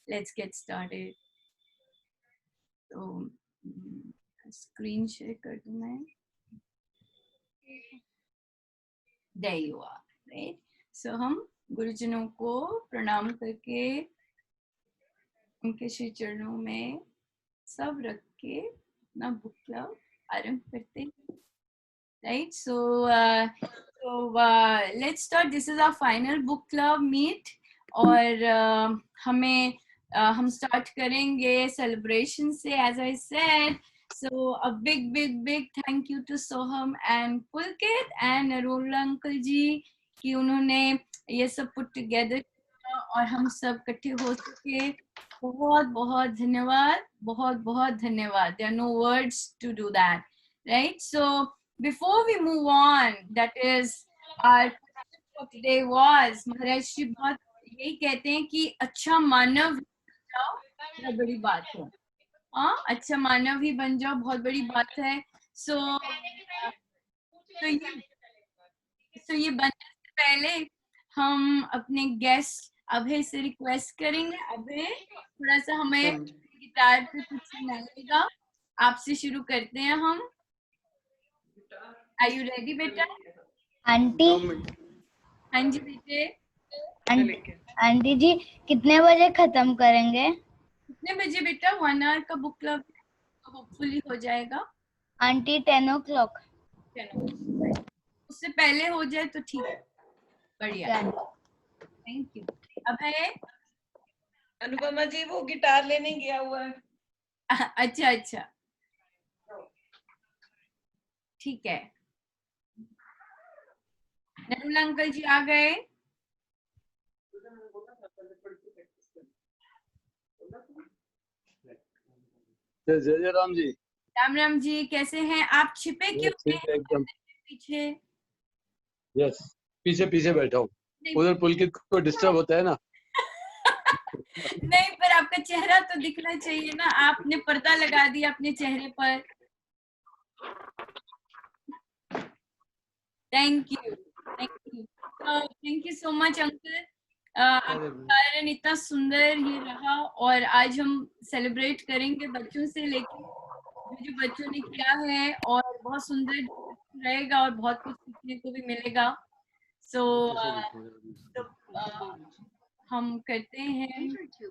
let's get started. तो screen share कर दूं मैं. There you are, right? So हम गुरुजनों को प्रणाम करके उनके श्री चरणों में सब रख के अपना बुक क्लब आरंभ करते हैं, right? So let's start. This is our final book club meet और हम start करेंगे celebration से, as I said. So a big thank you to Soham and Pulkit and Arul uncle जी कि उन्होंने ये सब put together और हम सब इकट्ठे हो सके. बहुत धन्यवाद, बहुत धन्यवाद. There are no words to do that, right? So before we move on, that is our today was महाराज जी बहुत यही कहते हैं कि अच्छा मानव बन जाओ, बहुत बड़ी बात है. हाँ, अच्छा मानव ही बन जाओ, बहुत बड़ी बात है. So ये बनने से पहले हम अपने गेस्ट अभय से रिक्वेस्ट करेंगे. अभय थोड़ा सा हमें गिटार पे कुछ सुनाइएगा. आपसे शुरू करते हैं हम. Are you ready बेटा? आंटी. हाँ जी बेटे. आंटी जी कितने बजे खत्म करेंगे? कितने बजे बेटा? 1 hour का बुक क्लब होपफुली हो जाएगा. Aunty 10 o'clock. उससे पहले हो जाए तो ठीक है. बढ़िया. Thank you. अभय. अनुपमा जी वो गिटार लेने गया हुआ है. अच्छा ठीक है. नरुल अंकल जी आ गए. जय राम जी. राम जी कैसे हैं आप? छिपे क्यों हैं एकदम पीछे? यस, पीछे बैठा हूँ. उधर पुलकित को डिस्टर्ब होता है ना. नहीं, पर आपका चेहरा तो दिखना चाहिए ना. आपने पर्दा लगा दिया अपने चेहरे पर. Thank you so much uncle. आपका गायन इतना सुंदर ये रहा और आज हम सेलिब्रेट करेंगे बच्चों से, लेकिन जो बच्चों ने किया है और बहुत सुंदर रहेगा और बहुत कुछ सीखने को भी मिलेगा. सो हम करते हैं. Thank you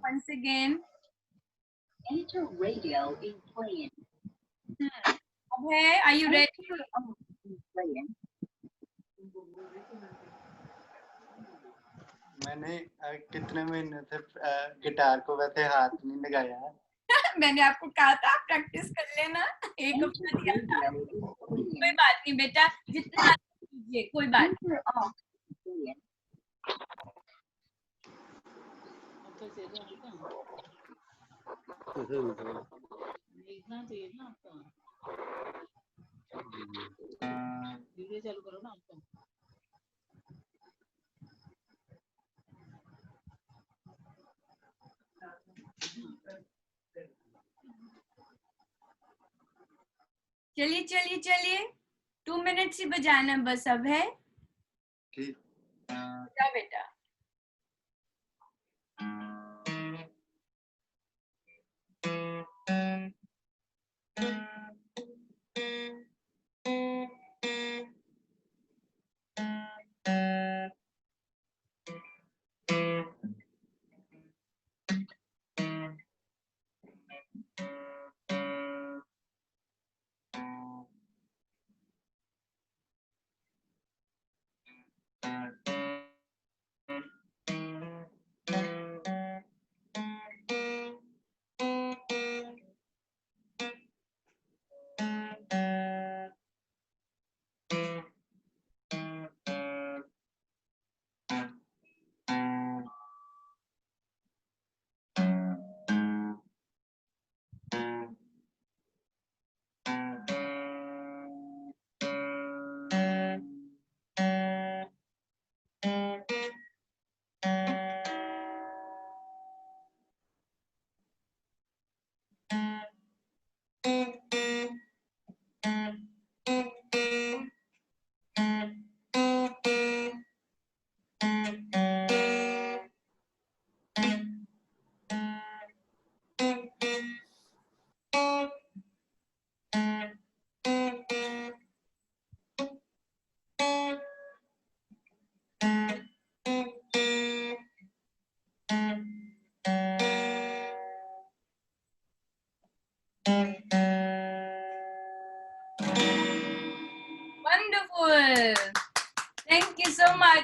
once again. Abhay, are you ready? मैंने कितने महीने से गिटार को वैसे हाथ नहीं लगाया है. मैंने आपको कहा था आप प्रैक्टिस कर लेना. एक हफ्ता दिया था. कोई बात नहीं बेटा, जितना कीजिए, कोई बात नहीं. देखना चाहिए ना आपको. वीडियो चालू करो ना आपको. चलिए 2 मिनट्स ही बजाना बस. अब है ठीक. बेटा.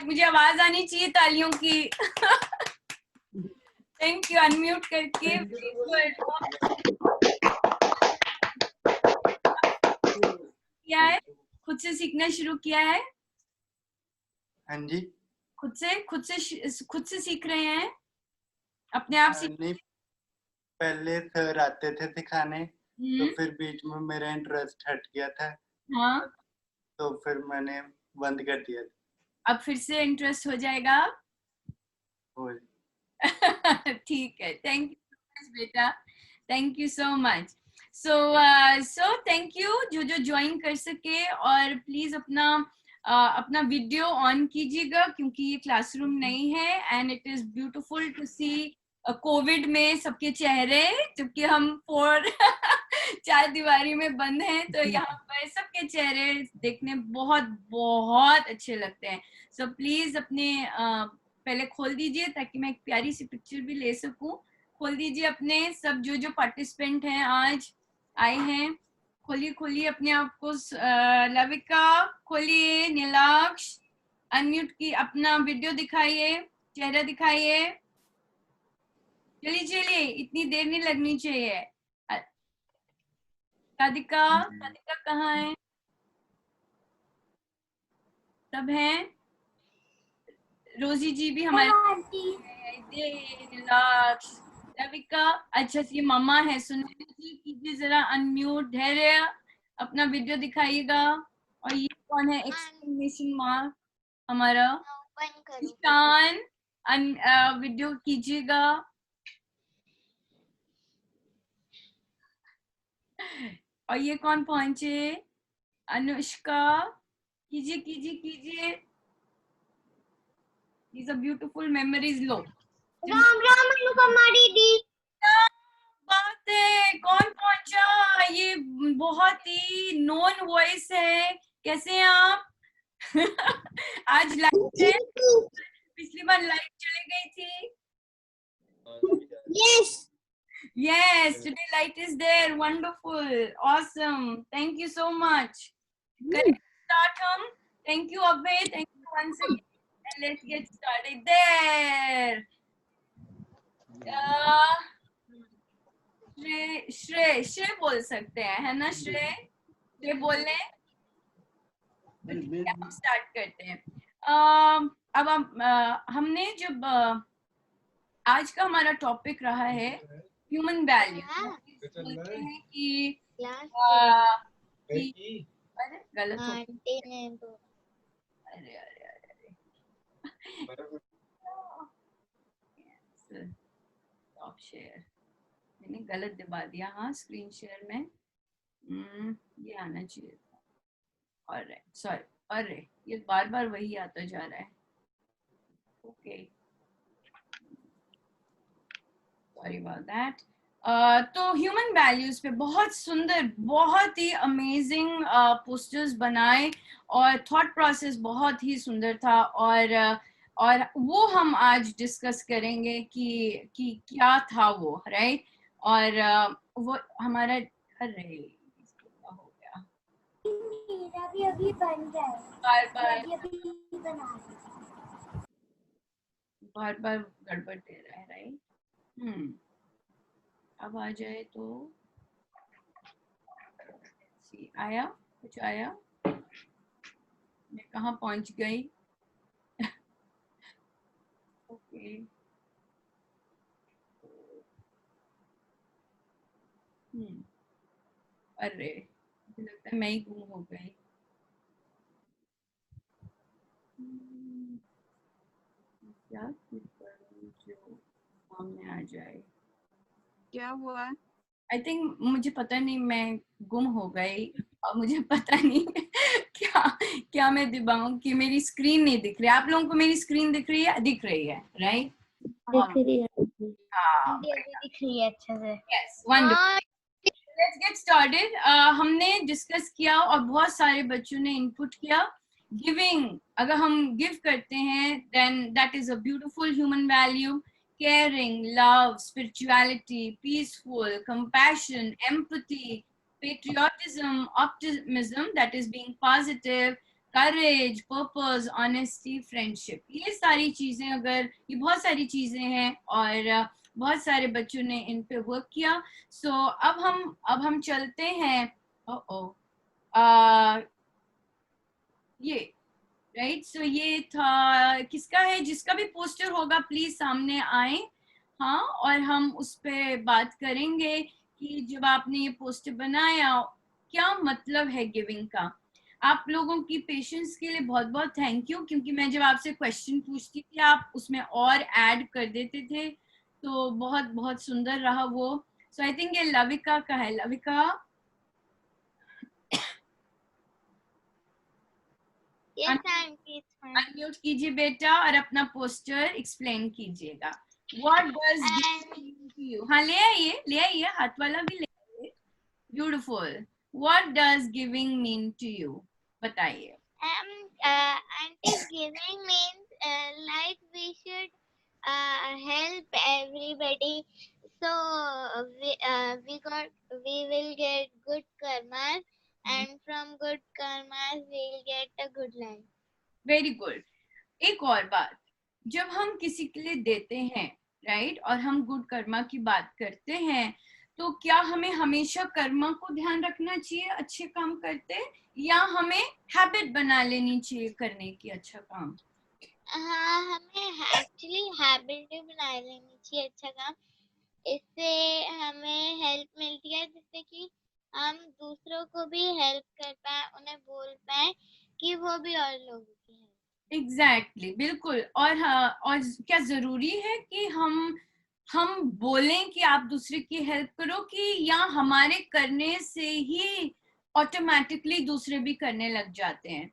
मुझे आवाज आनी चाहिए तालियों की। Thank you. अनम्यूट करके किया है, खुद से सीखना शुरू किया है। हाँ जी। खुद से सीख रहे हैं अपने आप से। नहीं, पहले सर आते थे सिखाने, तो फिर बीच में मेरा इंटरेस्ट हट गया था। हाँ, तो फिर मैंने बंद कर दिया। अब फिर से इंटरेस्ट हो जाएगा। हो ठीक है, थैंक यू सो मच बेटा, thank you so much. So thank you जो ज्वाइन कर सके, और प्लीज अपना वीडियो ऑन कीजिएगा क्योंकि ये क्लासरूम नहीं है, and it is beautiful to see COVID में सबके चेहरे, जबकि हम 4 दीवारी में बंद हैं, तो यहाँ पर सबके चेहरे देखने बहुत बहुत अच्छे लगते हैं। सो प्लीज अपने पहले खोल दीजिए ताकि मैं एक प्यारी सी पिक्चर भी ले सकूं। खोल दीजिए अपने सब जो पार्टिसिपेंट हैं आज आए हैं, खोलिए अपने आप को। लविका खोलिए, नीलाक्ष अनम्यूट की, अपना वीडियो दिखाइए, चेहरा दिखाइए। चलिए, इतनी देर नहीं लगनी चाहिए। राधिका कहाँ है? सब हैं? रोजी जी भी हमारे। रविका, अच्छा सी मम्मा है। सुनील जी कीजिए जरा अनम्यूट। धैर्य अपना वीडियो दिखाइएगा। और ये कौन है? एक्सक्लेमेशन मार्क हमारा ईशान, वीडियो कीजिएगा। और ये कौन पहुंचे? अनुष्का, कीजिए। These are beautiful memories। लो, राम राम अनुपमा दीदी। बात है, कौन पहुंचा? ये बहुत ही नोन वॉइस है। कैसे हैं आप? आज लाइट है, पिछली बार लाइट चली गई थी। Yes, today light is there. Wonderful, awesome. Thank you so much. Correct. Start hum. Thank you Abhay, thank you once again. And let's get started there. श्रेय बोल सकते हैं, है ना? श्रेय बोलने। हम स्टार्ट करते हैं। अब हमने जब आज का हमारा टॉपिक रहा है ह्यूमन वैल्यू। बोलते हैं कि अरे गलत हो, अरे स्टॉप शेयर, मैंने गलत दबा दिया। हाँ, स्क्रीन शेयर में ये आना चाहिए था। अरे सॉरी, अरे ये बार बार वही आता जा रहा है। Okay, sorry about that. तो ह्यूमन वैल्यूज पे बहुत सुंदर, बहुत ही अमेजिंग पोस्टर्स बनाए, और थॉट प्रोसेस बहुत ही सुंदर था, और वो हम आज डिस्कस करेंगे कि क्या था वो, राइट? और वो हमारा, अरे क्या हो गया? मेरा भी अभी बन जाए, बार गड़बड़ दे रहा है, राइट? अब आ जाए तो आया, कुछ आया? मैं कहाँ पहुंच गई? ओके, अरे मुझे लगता है मैं ही गुम हो गई। क्या करूं जो सामने आ जाए? क्या हुआ? आई थिंक मुझे पता नहीं, मैं गुम हो गई और मुझे पता नहीं क्या मैं दिखाऊं कि मेरी स्क्रीन नहीं दिख रही। आप लोगों को मेरी स्क्रीन दिख रही है, राइट? दिख रही है, हाँ, दिख रही है अच्छे से। Yes, wonderful. Let's get started. हमने डिस्कस किया और बहुत सारे बच्चों ने इनपुट किया। गिविंग, अगर हम गिव करते हैं then that is a beautiful human value. Caring, love, spirituality, peaceful, compassion, empathy, patriotism, optimism, that is being positive, courage, purpose, honesty, friendship, ये सारी चीजें, अगर ये बहुत सारी चीजें हैं और बहुत सारे बच्चों ने इन पे वर्क किया. सो अब हम चलते हैं. ये राइट. सो ये था, किसका है, जिसका भी पोस्टर होगा प्लीज सामने आए. हाँ, और हम उस पे बात करेंगे कि जब आपने ये पोस्टर बनाया क्या मतलब है गिविंग का. आप लोगों की पेशेंस के लिए बहुत बहुत थैंक यू, क्योंकि मैं जब आपसे क्वेश्चन पूछती थी आप उसमें और ऐड कर देते थे, तो बहुत बहुत सुंदर रहा वो. सो आई थिंक ये लविका का है. लविका Yes, auntie, it's fine. Unmute कीजिए बेटा और अपना पोस्टर एक्सप्लेन कीजिएगा. What does giving mean to you? हाँ, ले आइए, हाथ वाला भी ले आइए. Beautiful. What does giving mean to you? बताइए. Auntie, giving means like we should help everybody, so we will get good karmas, and from good karmas we'll get a good life. Very good. एक और बात, जब हम किसी के लिए देते हैं राइट, और हम गुड कर्मा की बात करते हैं, तो क्या हमें हमेशा कर्मा को ध्यान रखना चाहिए अच्छे काम करते, या हमें हैबिट बना लेनी चाहिए करने की अच्छा काम? हाँ, हमें एक्चुअली हैबिट भी बना लेनी चाहिए अच्छा काम. इससे हमें हेल्प मिलती है, जिससे कि हम दूसरों को भी हेल्प कर पाए, उन्हें बोल पाए कि वो भी और लोगों की हेल्प. एग्जैक्टली, बिल्कुल. और हाँ, और क्या जरूरी है कि हम बोलें कि आप दूसरे की हेल्प करो, कि या हमारे करने से ही ऑटोमेटिकली दूसरे भी करने लग जाते हैं?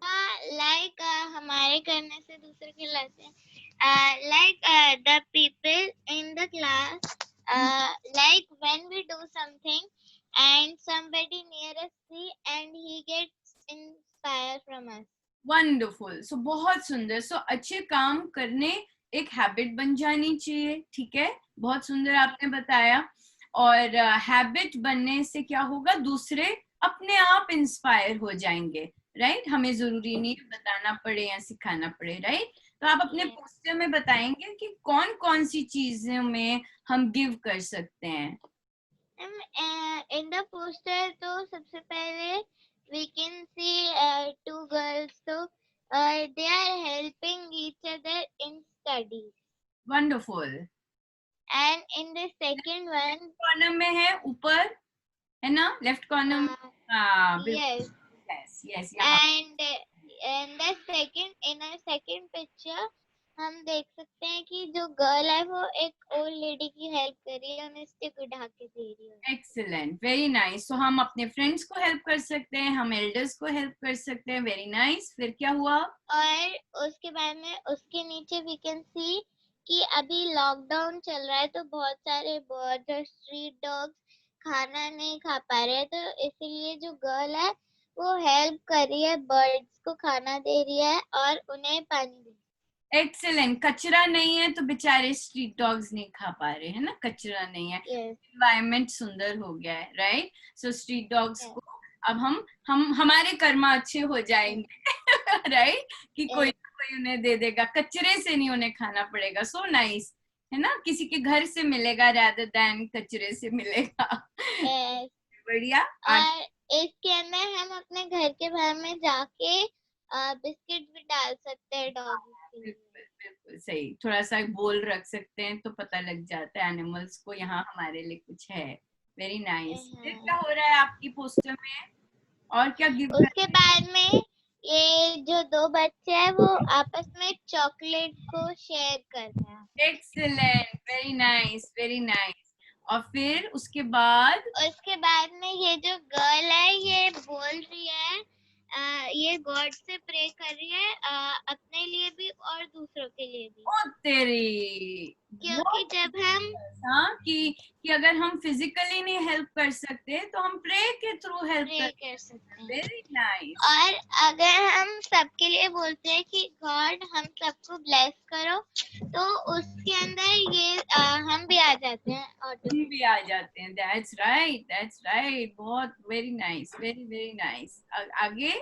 हाँ, लाइक हमारे करने से दूसरे के लगते हैं. Like the people in the class, like when we do something and somebody near us see and he gets inspired from us. Wonderful. So बहुत सुंदर. सो अच्छे काम करने एक हैबिट बन जानी चाहिए. ठीक है, बहुत सुंदर आपने बताया. और हैबिट बनने से क्या होगा, दूसरे अपने आप इंस्पायर हो जाएंगे. राइट, हमें जरूरी नहीं बताना पड़े या सिखाना पड़े. राइट, तो आप अपने पोस्टर में बताएंगे कि कौन कौन सी चीजों में हम गिव कर सकते हैं. In the poster, तो सबसे पहले we can see two girls, so they are helping each other in studies. Wonderful. And in the second one, corner में है, ऊपर है ना, लेफ्ट कॉर्नर में. हाँ, yes. yes. And in our second picture हम देख सकते हैं कि जो गर्ल है वो एक ओल्ड लेडी की हेल्प कर रही है, उन्हें स्टिक उठा के दे रही है. Excellent, very nice. तो हम अपने फ्रेंड्स को हेल्प कर सकते हैं, हम एल्डर्स को हेल्प कर सकते हैं. Very nice. फिर क्या हुआ? और उसके बाद में उसके नीचे वी कैन सी कि अभी लॉकडाउन चल रहा है, तो बहुत सारे बर्ड्स और स्ट्रीट डॉग्स खाना नहीं खा पा रहे हैं, तो इसीलिए जो गर्ल है वो हेल्प कर रही है, बर्ड्स को खाना दे रही है और उन्हें पानी दे रही है. एक्सीलेंट. कचरा नहीं है तो बेचारे स्ट्रीट डॉग्स नहीं खा पा रहे हैं ना, कचरा नहीं है. Yes. एनवायरनमेंट सुंदर हो गया है. राइट. सो स्ट्रीट डॉग्स को अब हम हमारे कर्मा अच्छे हो जाएंगे. राइट, कि कोई उन्हें दे देगा, कचरे से नहीं उन्हें खाना पड़ेगा. सो नाइस, है ना, किसी के घर से मिलेगा rather than कचरे से मिलेगा. Yes. बढ़िया. और इसके अंदर हम अपने घर के बाहर में जाके बिस्किट भी डाल सकते हैं डॉग. बिल्कुल सही. थोड़ा सा बोल रख सकते हैं तो पता लग जाता है एनिमल्स को यहाँ हमारे लिए कुछ है. Very nice. फिर क्या हो रहा है आपकी पोस्टर में, और क्या गिव? उसके बाद में ये जो दो बच्चे हैं वो आपस में चॉकलेट को शेयर कर रहे हैं. Excellent, very nice, very nice. और फिर उसके बाद में ये जो गर्ल है ये बोल रही है, ये गॉड से प्रे कर रही है अपने लिए भी और दूसरों के लिए भी. ओ तेरी, क्योंकि जब हम कि अगर हम फिजिकली नहीं हेल्प कर सकते तो हम प्रे के थ्रू हेल्प कर सकते हैं. Very nice. और अगर हम सबके लिए बोलते हैं कि गॉड हम सबको ब्लेस करो, तो उसके अंदर ये हम भी आ जाते हैं. That's right. बहुत very nice, very very nice. आगे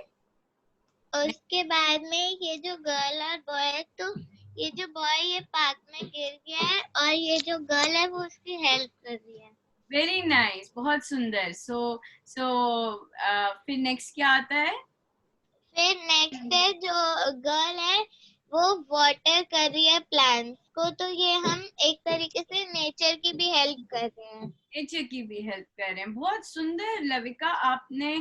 उसके बाद में ये जो गर्ल और बॉय है, तो ये जो बॉय ये पार्क में गिर गया है और ये जो गर्ल है वो उसकी हेल्प कर रही है। वेरी नाइस, बहुत सुंदर। सो फिर नेक्स्ट क्या आता है? फिर नेक्स्ट है जो गर्ल है वो वाटर कर रही है प्लांट्स को, तो ये हम एक तरीके से नेचर की भी हेल्प कर रहे हैं। नेचर की भी हेल्प कर रहे हैं। बहुत सुंदर लविका, आपने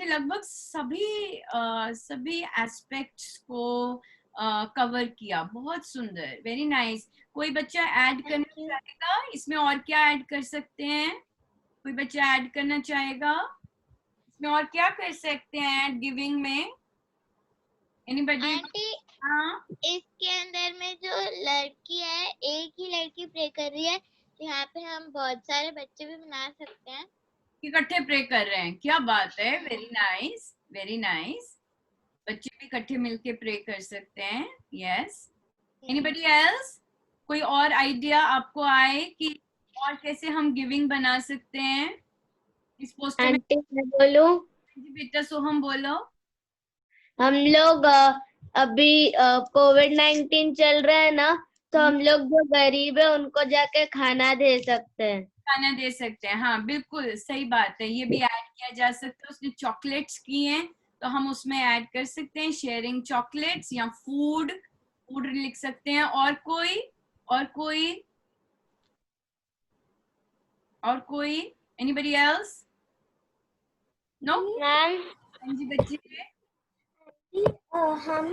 लगभग सभी एस्पेक्ट्स को कवर किया। बहुत सुंदर, वेरी नाइस। कोई बच्चा ऐड करना चाहेगा इसमें? और क्या ऐड कर सकते हैं? कोई बच्चा ऐड करना चाहेगा इसमें? और क्या कर सकते हैं गिविंग में? एनीबॉडी? आंटी, हाँ, इसके अंदर में जो लड़की है, एक ही लड़की प्रे कर रही है, यहाँ पे हम बहुत सारे बच्चे भी बना सकते हैं। इकट्ठे प्रे कर रहे हैं, क्या बात है। Very nice, very nice. बच्चे भी इकट्ठे मिलके प्रे कर सकते हैं। यस। Anybody else? कोई और आइडिया आपको आए कि और कैसे हम गिविंग बना सकते हैं इस पोस्टर में? आंटी मैं बोलूं? जी बेटा, सोहम बोलो। हम लोग अभी कोविड-19 चल रहा है ना, तो हम लोग जो गरीब है उनको जाके खाना दे सकते हैं। खाना दे सकते हैं, हाँ बिल्कुल सही बात है। ये भी ऐड किया जा सकता है। उसने चॉकलेट्स की हैं तो हम उसमें ऐड कर सकते हैं शेयरिंग चॉकलेट्स, या फूड लिख सकते हैं। और कोई एनीबॉडी एल्स? नो मैम, जी बच्चे। हम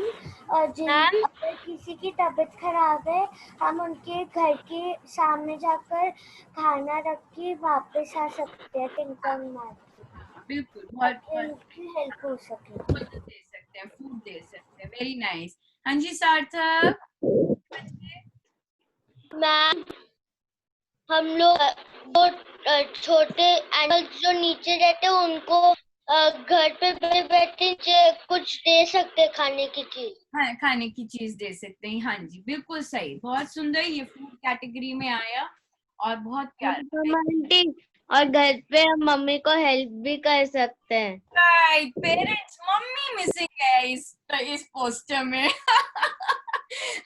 अगर किसी की तबीयत खराब है, हम उनके घर के सामने जाकर खाना रख के वापस आ सकते हैं, टिंग मार के। बिल्कुल, बहुत उनकी हेल्प हो सके। दे सकते हैं, फूड दे सकते हैं। Very nice. हाँ जी सार्थक। मैम हम लोग जो छोटे एनिमल्स जो नीचे रहते हैं उनको घर पे बैठे कुछ दे सकते हैं खाने की चीज। हाँ, खाने की चीज दे सकते हैं। हाँ जी बिल्कुल सही, बहुत सुंदर। ये फूड कैटेगरी में आया और बहुत प्यारा। आंटी, और घर पे हम मम्मी को हेल्प भी कर सकते हैं। राइट, पेरेंट्स, मम्मी मिसिंग है इस पोस्टर में।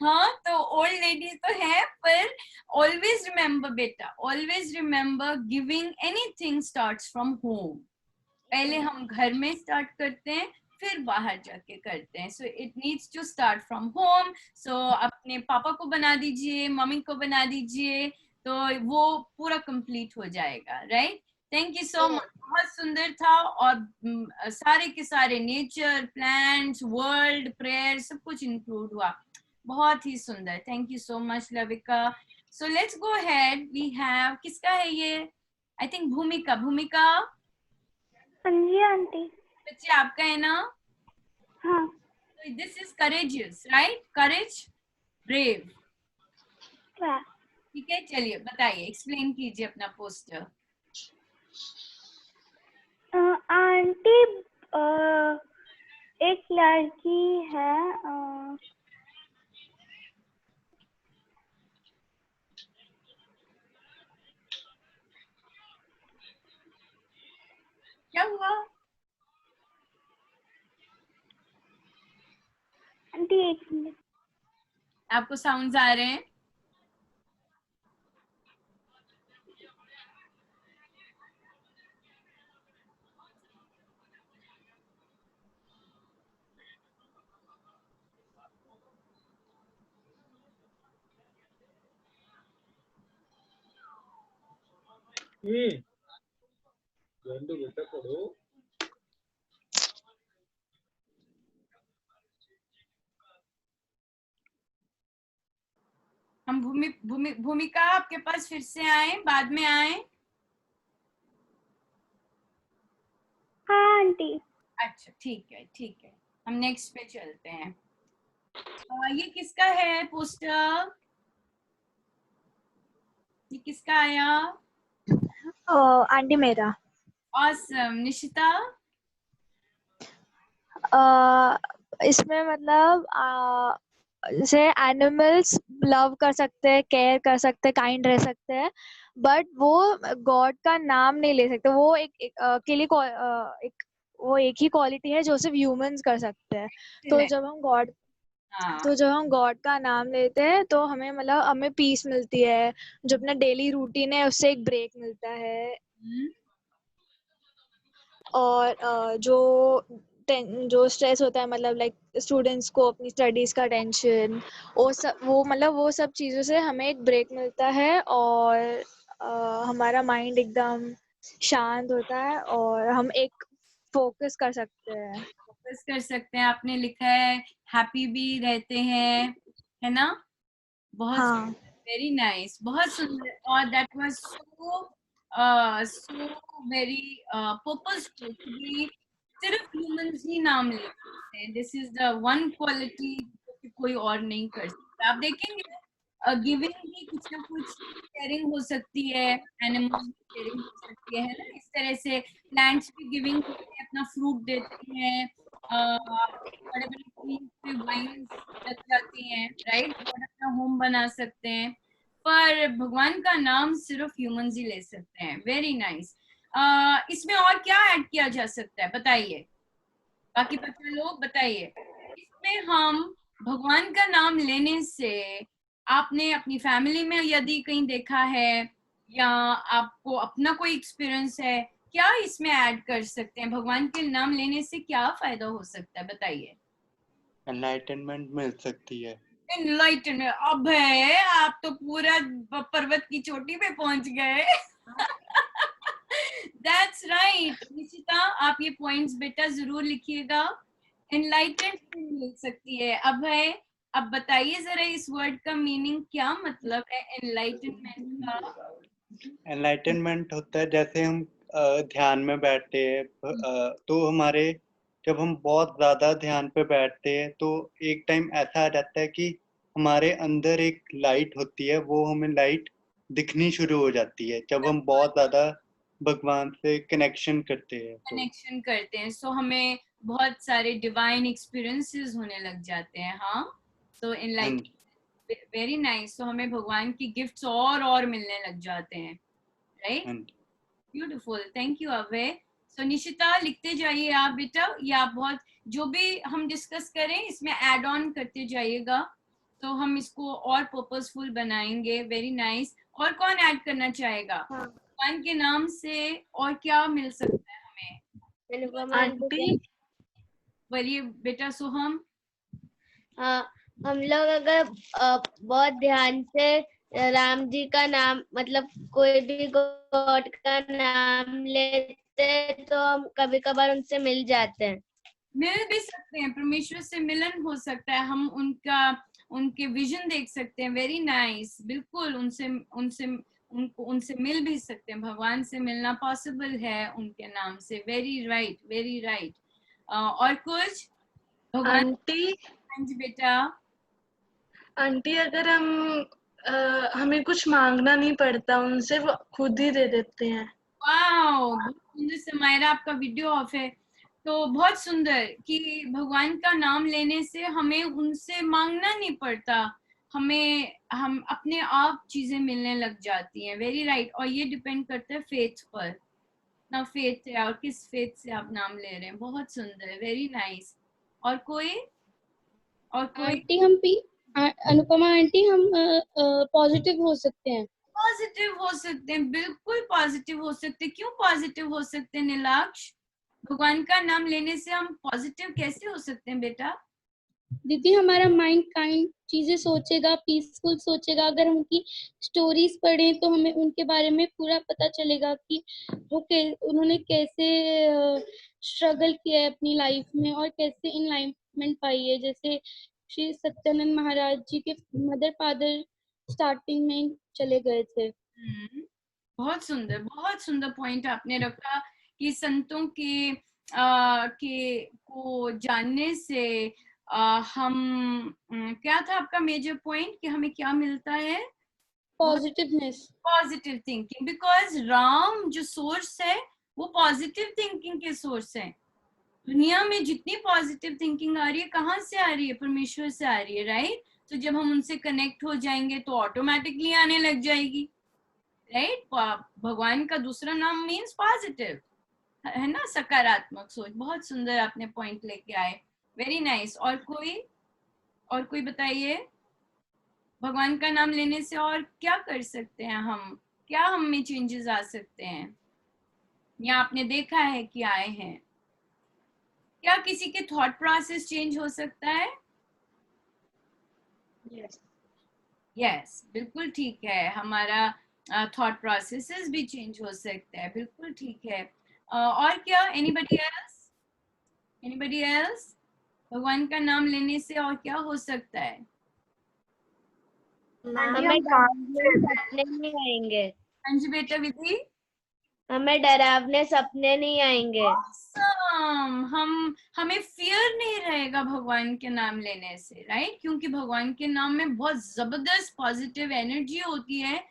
हाँ, तो ओल्ड लेडीज तो है, पर ऑलवेज रिमेम्बर बेटा, always remember giving anything starts from home. पहले हम घर में स्टार्ट करते हैं, फिर बाहर जाके करते हैं। So it needs to start from home. So अपने पापा को बना दीजिए, मम्मी को बना दीजिए, तो वो पूरा कंप्लीट हो जाएगा। Right? Thank you so much, बहुत सुंदर था। और सारे के सारे नेचर, प्लांट्स, वर्ल्ड, प्रेयर, सब कुछ इंक्लूड हुआ। बहुत ही सुंदर। Thank you so much Lavika. So let's go ahead. We have, किसका है ये? आई थिंक भूमिका। हाँ जी आंटी। बच्चे आपका है ना? हाँ। This is courageous, right? Courage, brave. ठीक है, चलिए बताइए, एक्सप्लेन कीजिए अपना पोस्टर। आंटी, एक लड़की है, क्या हुआ? आंटी एक मिनट। आपको साउंड्स आ रहे हैं? बेटा पढ़ो। हम भूमिका आपके पास फिर से आए, बाद में आए? हाँ आंटी। अच्छा, ठीक है ठीक है, हम नेक्स्ट पे चलते हैं। ये किसका है पोस्टर? ये किसका आया? आंटी मेरा। ऑसम। निशिता? इसमें मतलब जैसे एनिमल्स लव कर सकते हैं, केयर कर सकते हैं, काइंड रह सकते हैं, बट वो गॉड का नाम नहीं ले सकते। वो एक वो एक ही क्वालिटी है जो सिर्फ ह्यूमंस कर सकते हैं। तो जब हम गॉड का नाम लेते हैं तो हमें मतलब हमें पीस मिलती है, जो अपना डेली रूटीन है उससे एक ब्रेक मिलता है। और जो स्ट्रेस होता है, मतलब लाइक स्टूडेंट्स को अपनी स्टडीज का टेंशन, वो सब चीज़ों से हमें एक ब्रेक मिलता है और हमारा माइंड एकदम शांत होता है और हम एक फोकस कर सकते हैं। आपने लिखा है हैप्पी भी रहते हैं, है ना? बहुत हाँ। वेरी नाइस, बहुत सुंदर। और that was so very purposeful कि सिर्फ ह्यूमंस ही नाम ले सकते हैं। This is the one quality जो कोई और नहीं कर सकता। आप देखेंगे गिविंग भी कुछ ना कुछ शेयरिंग हो सकती है, एनिमल्स भी शेयरिंग हो सकती है ना? इस तरह से प्लांट्स भी गिविंग होते हैं, अपना फ्रूट देते हैं, बड़े बड़े ट्रीज पे वाइन्स लग जाती हैं, राइट? और अपना होम बना सकते हैं। पर भगवान का नाम सिर्फ ह्यूमंस ही ले सकते हैं। Very nice. इसमें और क्या ऐड किया जा सकता है, बताइए, बाकी बच्चे लोग बताइए। इसमें हम भगवान का नाम लेने से, आपने अपनी फैमिली में यदि कहीं देखा है या आपको अपना कोई एक्सपीरियंस है, क्या इसमें ऐड कर सकते हैं? भगवान के नाम लेने से क्या फायदा हो सकता है, बताइए। एनलाइटनमेंट मिल सकती है। एनलाइटनमेंट, अब है आप तो पूरा पर्वत की चोटी पे पहुंच गए। दैट्स राइट निशिता, आप ये पॉइंट्स बेटा जरूर लिखिएगा। एनलाइटनमेंट मिल सकती है। अब है, अब बताइए जरा इस वर्ड का मीनिंग क्या मतलब है एनलाइटनमेंट का? एनलाइटनमेंट होता है जैसे हम ध्यान में बैठते हैं, तो हमारे जब हम बहुत ज्यादा ध्यान पे बैठते हैं तो एक टाइम ऐसा आ जाता है कि हमारे अंदर एक लाइट होती है, वो हमें लाइट दिखनी शुरू हो जाती है जब हम बहुत ज्यादा भगवान से कनेक्शन करते हैं। सो हमें बहुत सारे डिवाइन एक्सपीरियंसेस होने लग जाते हैं। हाँ, तो एनलाइटनमेंट, वेरी नाइस। तो हमें भगवान की गिफ्ट्स और मिलने लग जाते हैं, राइट? ब्यूटीफुल, थैंक यू अभय। सो निशिता लिखते जाइए आप बेटा, ये आप बहुत, जो भी हम डिस्कस करें इसमें ऐड ऑन करते जाइएगा तो हम इसको और पर्पसफुल बनाएंगे। Very nice. और कौन ऐड करना चाहेगा? भगवान के नाम से और क्या मिल सकता है हमें? आंटी, बोलिए बेटा सोहम। हम लोग अगर बहुत ध्यान से राम जी का नाम, मतलब कोई भी गॉड का नाम लेते हैं तो हम कभी कभार उनसे मिल जाते हैं। मिल भी सकते हैं, परमेश्वर से मिलन हो सकता है, हम उनके विजन देख सकते हैं। वेरी नाइस, बिल्कुल उनसे मिल भी सकते हैं। भगवान से मिलना पॉसिबल है उनके नाम से। Very right, very right. और कुछ? भगवान आंटी, हाँ जी बेटा। आंटी अगर हमें कुछ मांगना नहीं पड़ता उनसे, वो खुद ही दे देते हैं। वाओ, बहुत सुंदर। समायरा आपका वीडियो ऑफ है। तो बहुत सुंदर कि भगवान का नाम लेने से हमें उनसे मांगना नहीं पड़ता, हम अपने आप चीजें मिलने लग जाती हैं। Very right. और ये डिपेंड करता है फेथ पर, ना फेथ है और किस फेथ से आप नाम ले रहे हैं। बहुत सुंदर, वेरी नाइस। और कोई? आंटी अनुपमा आंटी, हम पॉजिटिव हो सकते हैं। पॉजिटिव हो सकते हैं, बिल्कुल पॉजिटिव हो सकते हैं। क्यों पॉजिटिव हो सकते हैं नीलाक्ष? भगवान का नाम लेने से हम पॉजिटिव कैसे हो सकते हैं बेटा? दीदी, हमारा माइंड काइंड चीजें सोचेगा, पीसफुल सोचेगा। अगर हम उनकी स्टोरीज पढ़ें तो हमें उनके बारे में पूरा पता चलेगा कि उन्होंने कैसे स्ट्रगल किया है अपनी लाइफ में और कैसे इनलाइटमेंट पाई है। जैसे श्री सत्यानंद महाराज जी के मदर फादर स्टार्टिंग में चले गए थे। बहुत सुंदर पॉइंट आपने रखा कि संतों के को जानने से हम क्या था आपका मेजर पॉइंट कि हमें क्या मिलता है? Positiveness, positive thinking. Because Ram जो सोर्स है वो पॉजिटिव थिंकिंग के सोर्स है। दुनिया में जितनी पॉजिटिव थिंकिंग आ रही है, कहाँ से आ रही है? परमेश्वर से आ रही है, राइट? तो जब हम उनसे कनेक्ट हो जाएंगे तो ऑटोमेटिकली आने लग जाएगी, राइट? भगवान का दूसरा नाम मीन्स पॉजिटिव। है ना, सकारात्मक सोच। बहुत सुंदर आपने पॉइंट लेके आए, वेरी नाइस। और कोई बताइए, भगवान का नाम लेने से और क्या कर सकते हैं हम, क्या हम में चेंजेस आ सकते हैं, या आपने देखा है कि आए हैं? क्या किसी के थॉट प्रोसेस चेंज हो सकता है? यस, बिल्कुल ठीक है, हमारा थॉट प्रोसेसेस भी चेंज हो सकता है, बिल्कुल ठीक है। और क्या, एनीबडी एल्स? भगवान का नाम लेने से और क्या हो सकता है? हमें डरावने सपने नहीं आएंगे। हाँ जी बेटा विधि। हमें डरावने सपने नहीं आएंगे। Awesome! हमें फियर नहीं रहेगा भगवान के नाम लेने से, राइट? क्योंकि भगवान के नाम में बहुत जबरदस्त पॉजिटिव एनर्जी होती है,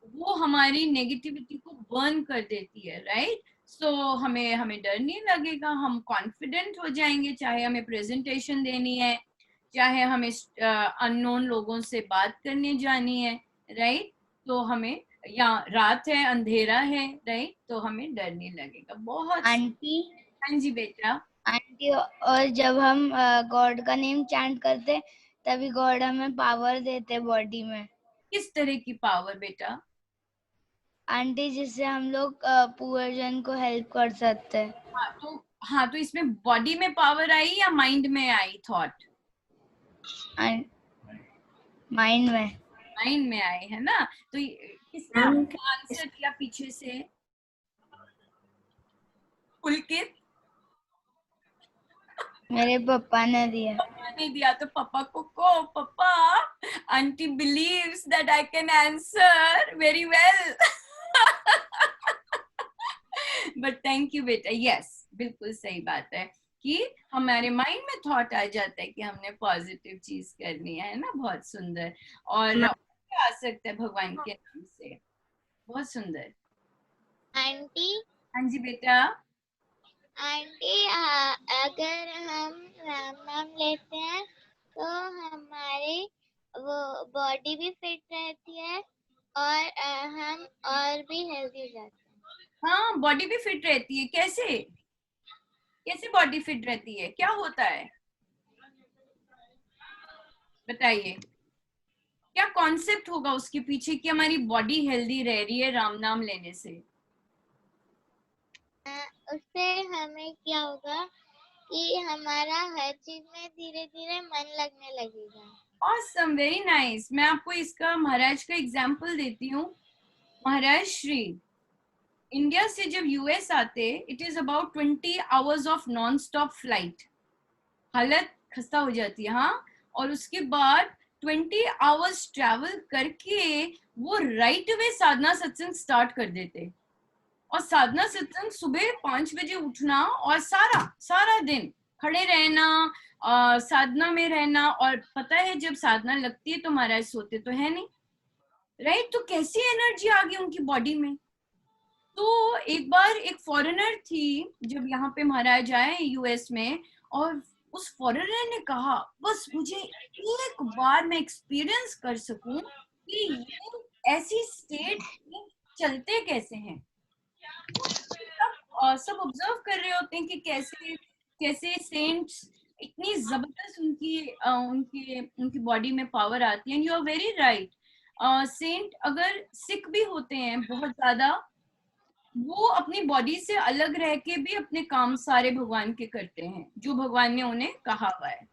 वो हमारी नेगेटिविटी को बर्न कर देती है, राइट? सो हमें डर नहीं लगेगा, हम कॉन्फिडेंट हो जाएंगे, चाहे हमें प्रेजेंटेशन देनी है, चाहे हमें अननोन लोगों से बात करने जानी है, राइट? तो हमें, या रात है, अंधेरा है, राइट? तो हमें डर नहीं लगेगा। बहुत आंटी। हाँ जी बेटा। आंटी, और जब हम गॉड का नेम चैंट करते तभी गॉड हमें पावर देते बॉडी में। किस तरह की पावर बेटा? आंटी, जिससे हम लोग पुअर जन को हेल्प कर सकते हैं। हाँ तो इसमें बॉडी में पावर आई या माइंड में आई थॉट? माइंड में। माइंड में आए, है ना? तो किसने आंसर दिया पीछे से? पुलकित? मेरे पापा ने दिया। पापा ने दिया, तो पापा को पापा, aunty believes that I can answer very well. But thank you बेटा, yes, बिल्कुल सही बात है कि हमारे माइंड में थॉट आ जाता है कि हमने पॉजिटिव चीज करनी है ना? बहुत सुंदर। और आ सकता है भगवान के नाम से, बहुत सुंदर। आंटी। हाँ जी बेटा। आंटी, अगर हम राम नाम लेते हैं तो हमारी वो बॉडी भी फिट रहती है और हम और भी हेल्दी हो जाते हैं। हाँ, बॉडी भी फिट रहती है। कैसे कैसे बॉडी फिट रहती है, क्या होता है बताइए? क्या कॉन्सेप्ट होगा उसके पीछे कि हमारी बॉडी हेल्दी रह रही है राम नाम लेने से? उससे हमें क्या होगा कि हमारा हर चीज में धीरे धीरे मन लगने लगेगा। Awesome, very nice. मैं आपको इसका महाराज का एग्जाम्पल देती हूँ। महाराज श्री इंडिया से जब यूएस आते, it is about 20 hours of non stop flight, हालत खस्ता हो जाती है। हाँ, और उसके बाद 20 आवर्स ट्रैवल करके वो राइट वे साधना सत्संग स्टार्ट कर देते। और साधना सत्संग सुबह 5 बजे उठना और सारा दिन खड़े रहना, साधना में रहना। और पता है जब साधना लगती है तो महाराज सोते तो है नहीं, राइट? तो कैसी एनर्जी आ गई उनकी बॉडी में। तो एक बार एक फॉरेनर थी जब यहाँ पे महाराज आए यूएस में, और उस फॉरेनर ने कहा बस मुझे एक बार मैं एक्सपीरियंस कर सकूं कि ये ऐसी स्टेट में चलते कैसे हैं। सब ऑब्जर्व कर रहे होते हैं कि कैसे सेंट्स इतनी जबरदस्त उनकी बॉडी में पावर आती है। And you are very right, सेंट अगर सिक भी होते हैं बहुत ज्यादा, वो अपनी बॉडी से अलग रह के भी अपने काम सारे भगवान के करते हैं जो भगवान ने उन्हें कहा हुआ है।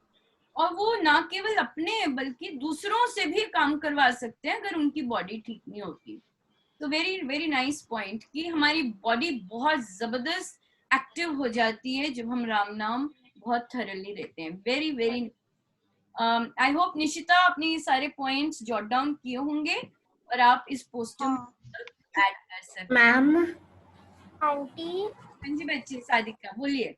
और वो ना केवल अपने बल्कि दूसरों से भी काम करवा सकते हैं अगर उनकी बॉडी ठीक नहीं होती। तो वेरी वेरी नाइस पॉइंट कि हमारी बॉडी बहुत जबरदस्त एक्टिव हो जाती है जब हम राम नाम बहुत थरली लेते हैं। Very very I hope Nishita आपने ये सारे पॉइंट्स जॉट डाउन किए होंगे और आप इस पोस्टर में ऐड कर सकते। मैम। आंटी। हाँ जी बच्चे, सादिका बोलिए।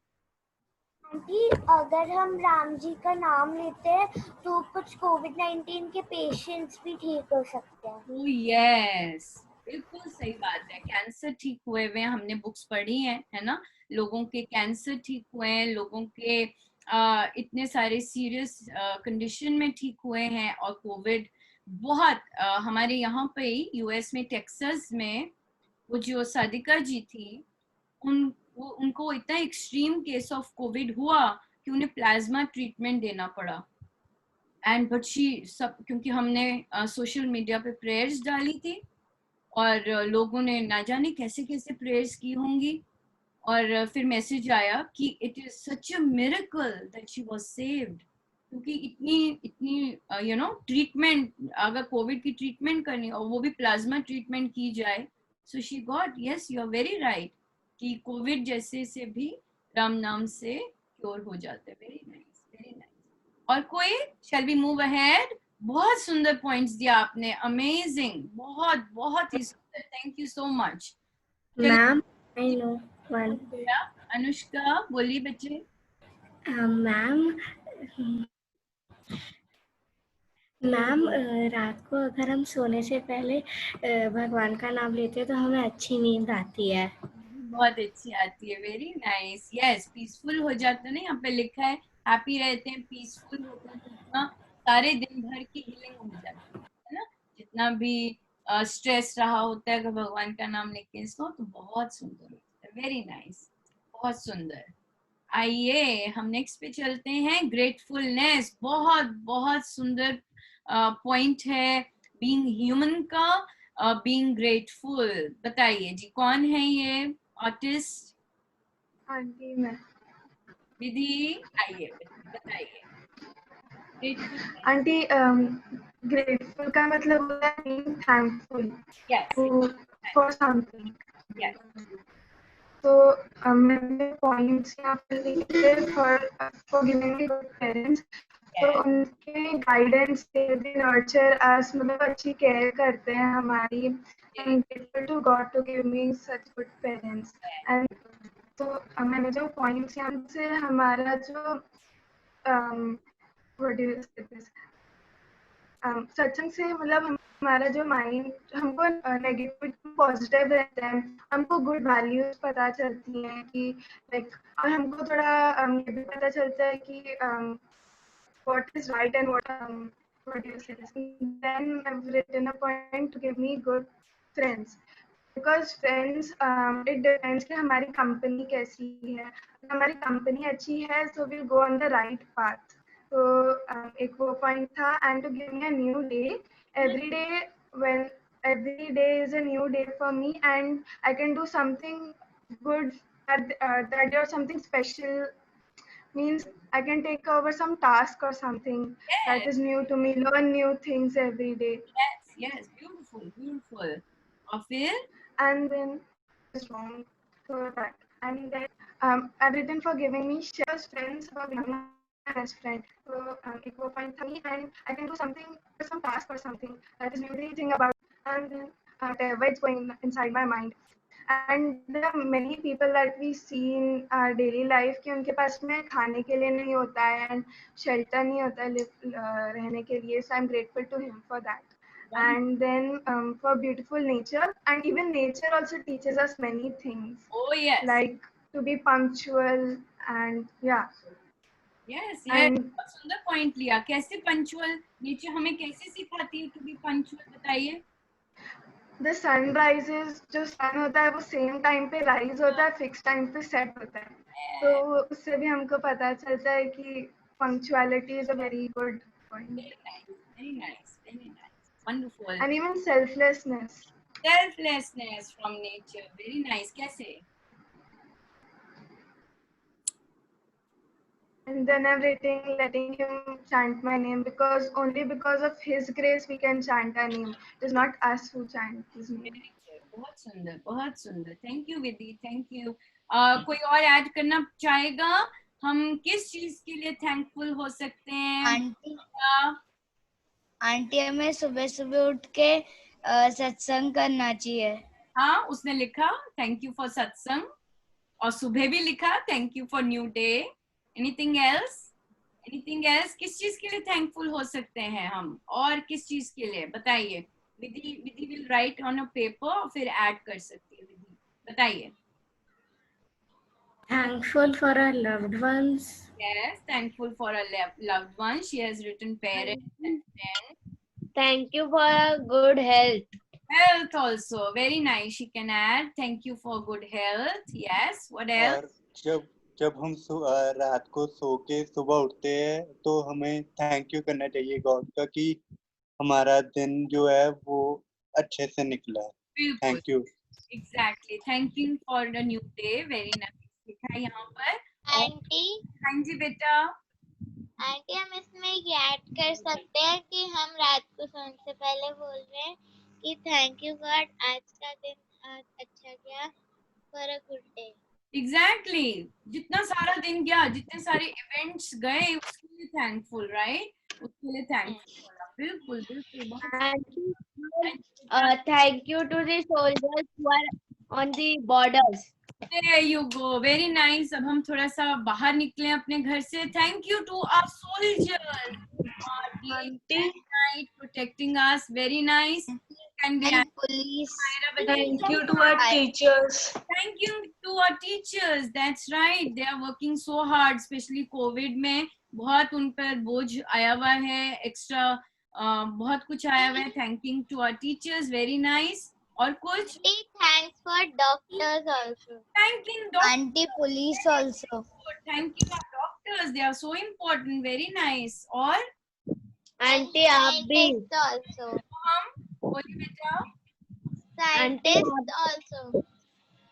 आंटी, अगर हम राम जी का नाम लेते हैं तो कुछ कोविड-19 के पेशेंट्स भी ठीक हो सकते हैं। ओह यस, बिल्कुल सही बात है। कैंसर ठीक हुए हुए हमने बुक्स पढ़ी हैं, है ना? लोगों के कैंसर ठीक हुए हैं, लोगों के इतने सारे सीरियस कंडीशन में ठीक हुए हैं। और कोविड बहुत हमारे यहाँ पे यूएस में टेक्सास में वो जो सादिका जी थी वो उनको इतना एक्सट्रीम केस ऑफ कोविड हुआ कि उन्हें प्लाज्मा ट्रीटमेंट देना पड़ा। एंड बट शी सब, क्योंकि हमने सोशल मीडिया पे प्रेयर्स डाली थी और लोगों ने ना जाने कैसे कैसे प्रेयर्स की होंगी, और फिर मैसेज आया कि it is such a miracle that she was saved, क्योंकि इतनी इतनी यू नो ट्रीटमेंट, अगर कोविड की ट्रीटमेंट करनी और वो भी प्लाज्मा ट्रीटमेंट की जाए, so she got, yes you are very right, कि कोविड जैसे से भी राम नाम से क्योर हो जाते हैं। Very nice, very nice. और कोई, शैल वी मूव अहेड? बहुत सुंदर पॉइंट्स दिया आपने, अमेजिंग, बहुत बहुत ही सुंदर, thank you so much. Ma'am I know one. Anushka बोलिए बच्चे। मैम रात को अगर हम सोने से पहले भगवान का नाम लेते हैं तो हमें अच्छी नींद आती है। बहुत अच्छी आती है, वेरी नाइस, यस, पीसफुल हो जाता है ना, यहाँ पे लिखा है हैप्पी रहते हैं, पीसफुल होते हैं, जितना सारे दिन भर की हीलिंग हो जाती है ना, जितना भी स्ट्रेस रहा होता है अगर भगवान का नाम लेके इसको, तो बहुत सुंदर होता है, वेरी नाइस, बहुत सुंदर। आइए हम नेक्स्ट पे चलते हैं, ग्रेटफुलनेस, बहुत बहुत सुंदर पॉइंट है बीइंग ह्यूमन का, बीइंग ग्रेटफुल। बताइए जी, कौन है ये आर्टिस्ट? आंटी मैं। विधि, आइए बताइए। आंटी ग्रेटफुल का मतलब होता है बीइंग थैंकफुल फॉर समथिंग। तो मैंने पॉइंट्स यहाँ पर लिखे for giving me good parents. तो उनके गाइडेंस से दे नर्चर अस, मतलब अच्छी केयर करते हैं हमारी। I am grateful to God to give me such good parents. And तो मैंने जो पॉइंट्स यहाँ से हमारा जो सत्संग से मतलब हमारा जो माइंड, हमको नेगेटिव पॉजिटिव रहता है, हमको गुड वैल्यूज पता चलती हैं कि लाइक, और हमको थोड़ा ये भी पता चलता है कि what is right and what do you say this? Then I've written a point to give me good friends, because friends it depends कि हमारी कंपनी कैसी है। हमारी कंपनी अच्छी है so we'll go on the right path। तो एक वो पॉइंट था। And to give me a new day, every day, when every day is a new day for me and I can do something good that day or something special, means I can take over some task or something that is new to me, learn new things every day. Yes, beautiful, beautiful. और फिर? And then it's wrong for that. And then I've written for giving me shares friends for becoming my best friend. So एक वो point था, and I can do something, some task or something that is new thing about, and then whatever it's going inside my mind. And there are many people that we see in our daily life कि उनके पास में खाने के लिए नहीं होता है and shelter नहीं होता है रहने के लिए, so I'm grateful to him for that. And then for beautiful nature, and even nature also teaches us many things. Oh yes. Like to be punctual and yeah. Yes, yes. बहुत सुंदर point लिया। कैसे punctual, nature हमें कैसे सिखाती है to be punctual, बताइए। The sun rises, जो sun होता है वो सेम टाइम पे राइज होता है, फिक्स टाइम पे सेट होता है, तो उससे भी हमको पता चलता है कि punctuality is a very good point. Very nice, very nice, wonderful. And even selflessness. Selflessness from nature, very nice. कैसे? And then everything, letting him chant my name, because only because of his grace we can chant our name. It is not us who chant his name. बहुत सुंदर, बहुत सुंदर। Thank you Vidhi, thank you. कोई और add करना चाहेगा? हम किस चीज के लिए थैंकफुल हो सकते हैं? आंटी हमें सुबह सुबह उठ के सत्संग करना चाहिए। हाँ, उसने लिखा थैंक यू फॉर सत्संग, और सुबह भी लिखा thank you for new day. Anything else? Anything else? किस चीज के लिए थैंकफुल हो सकते हैं हम, और किस चीज के लिए बताइए। Vidhi will write on a paper, फिर ऐड कर सकती है विधि, बताइए। Thankful for our loved ones. Yes, thankful for our loved ones. She has written parents and friends. Thank you for a good health. Health also. Very nice. She can add. Thank you for good health. Yes. What else? और जब जब हम रात को सो के सुबह उठते हैं तो हमें थैंक यू करना चाहिए गॉड का कि हमारा दिन जो है वो अच्छे से निकला है। बिल्कुल। Thank you. Exactly. Thanking for the new day. Very nice. लिखा है यहाँ पर। आंटी हाँ जी बेटा। आंटी हम इसमें ये ऐड कर सकते हैं कि हम रात को सोने से पहले बोल रहे हैं कि थैंक यू गॉड, आज का दिन आज अच्छा गया, for a good day. Exactly. जितना सारा दिन गया, जितने सारे इवेंट्स गए, उसके लिए थैंकफुल, राइट? उसके लिए थैंकफुल होना। बिल्कुल बिल्कुल। Thank you to the soldiers who are on the borders. There you go. Very nice. अब हम थोड़ा सा बाहर निकले अपने घर से। Thank you to our soldiers night protecting us. Very nice. And police. Thank you to our teachers. Thank you to our teachers. That's right. They are working so hard, especially COVID में बहुत उन पर बोझ आया हुआ है, extra बहुत कुछ आया हुआ है। Thanking to our teachers. Very nice. और कुछ? Thanks for doctors also. Thanking doctors. Anti-police also. Thanking our doctors. They are so important. Very nice. और? Auntie आप भी। also. हम बोलिए बेटा। Scientists also.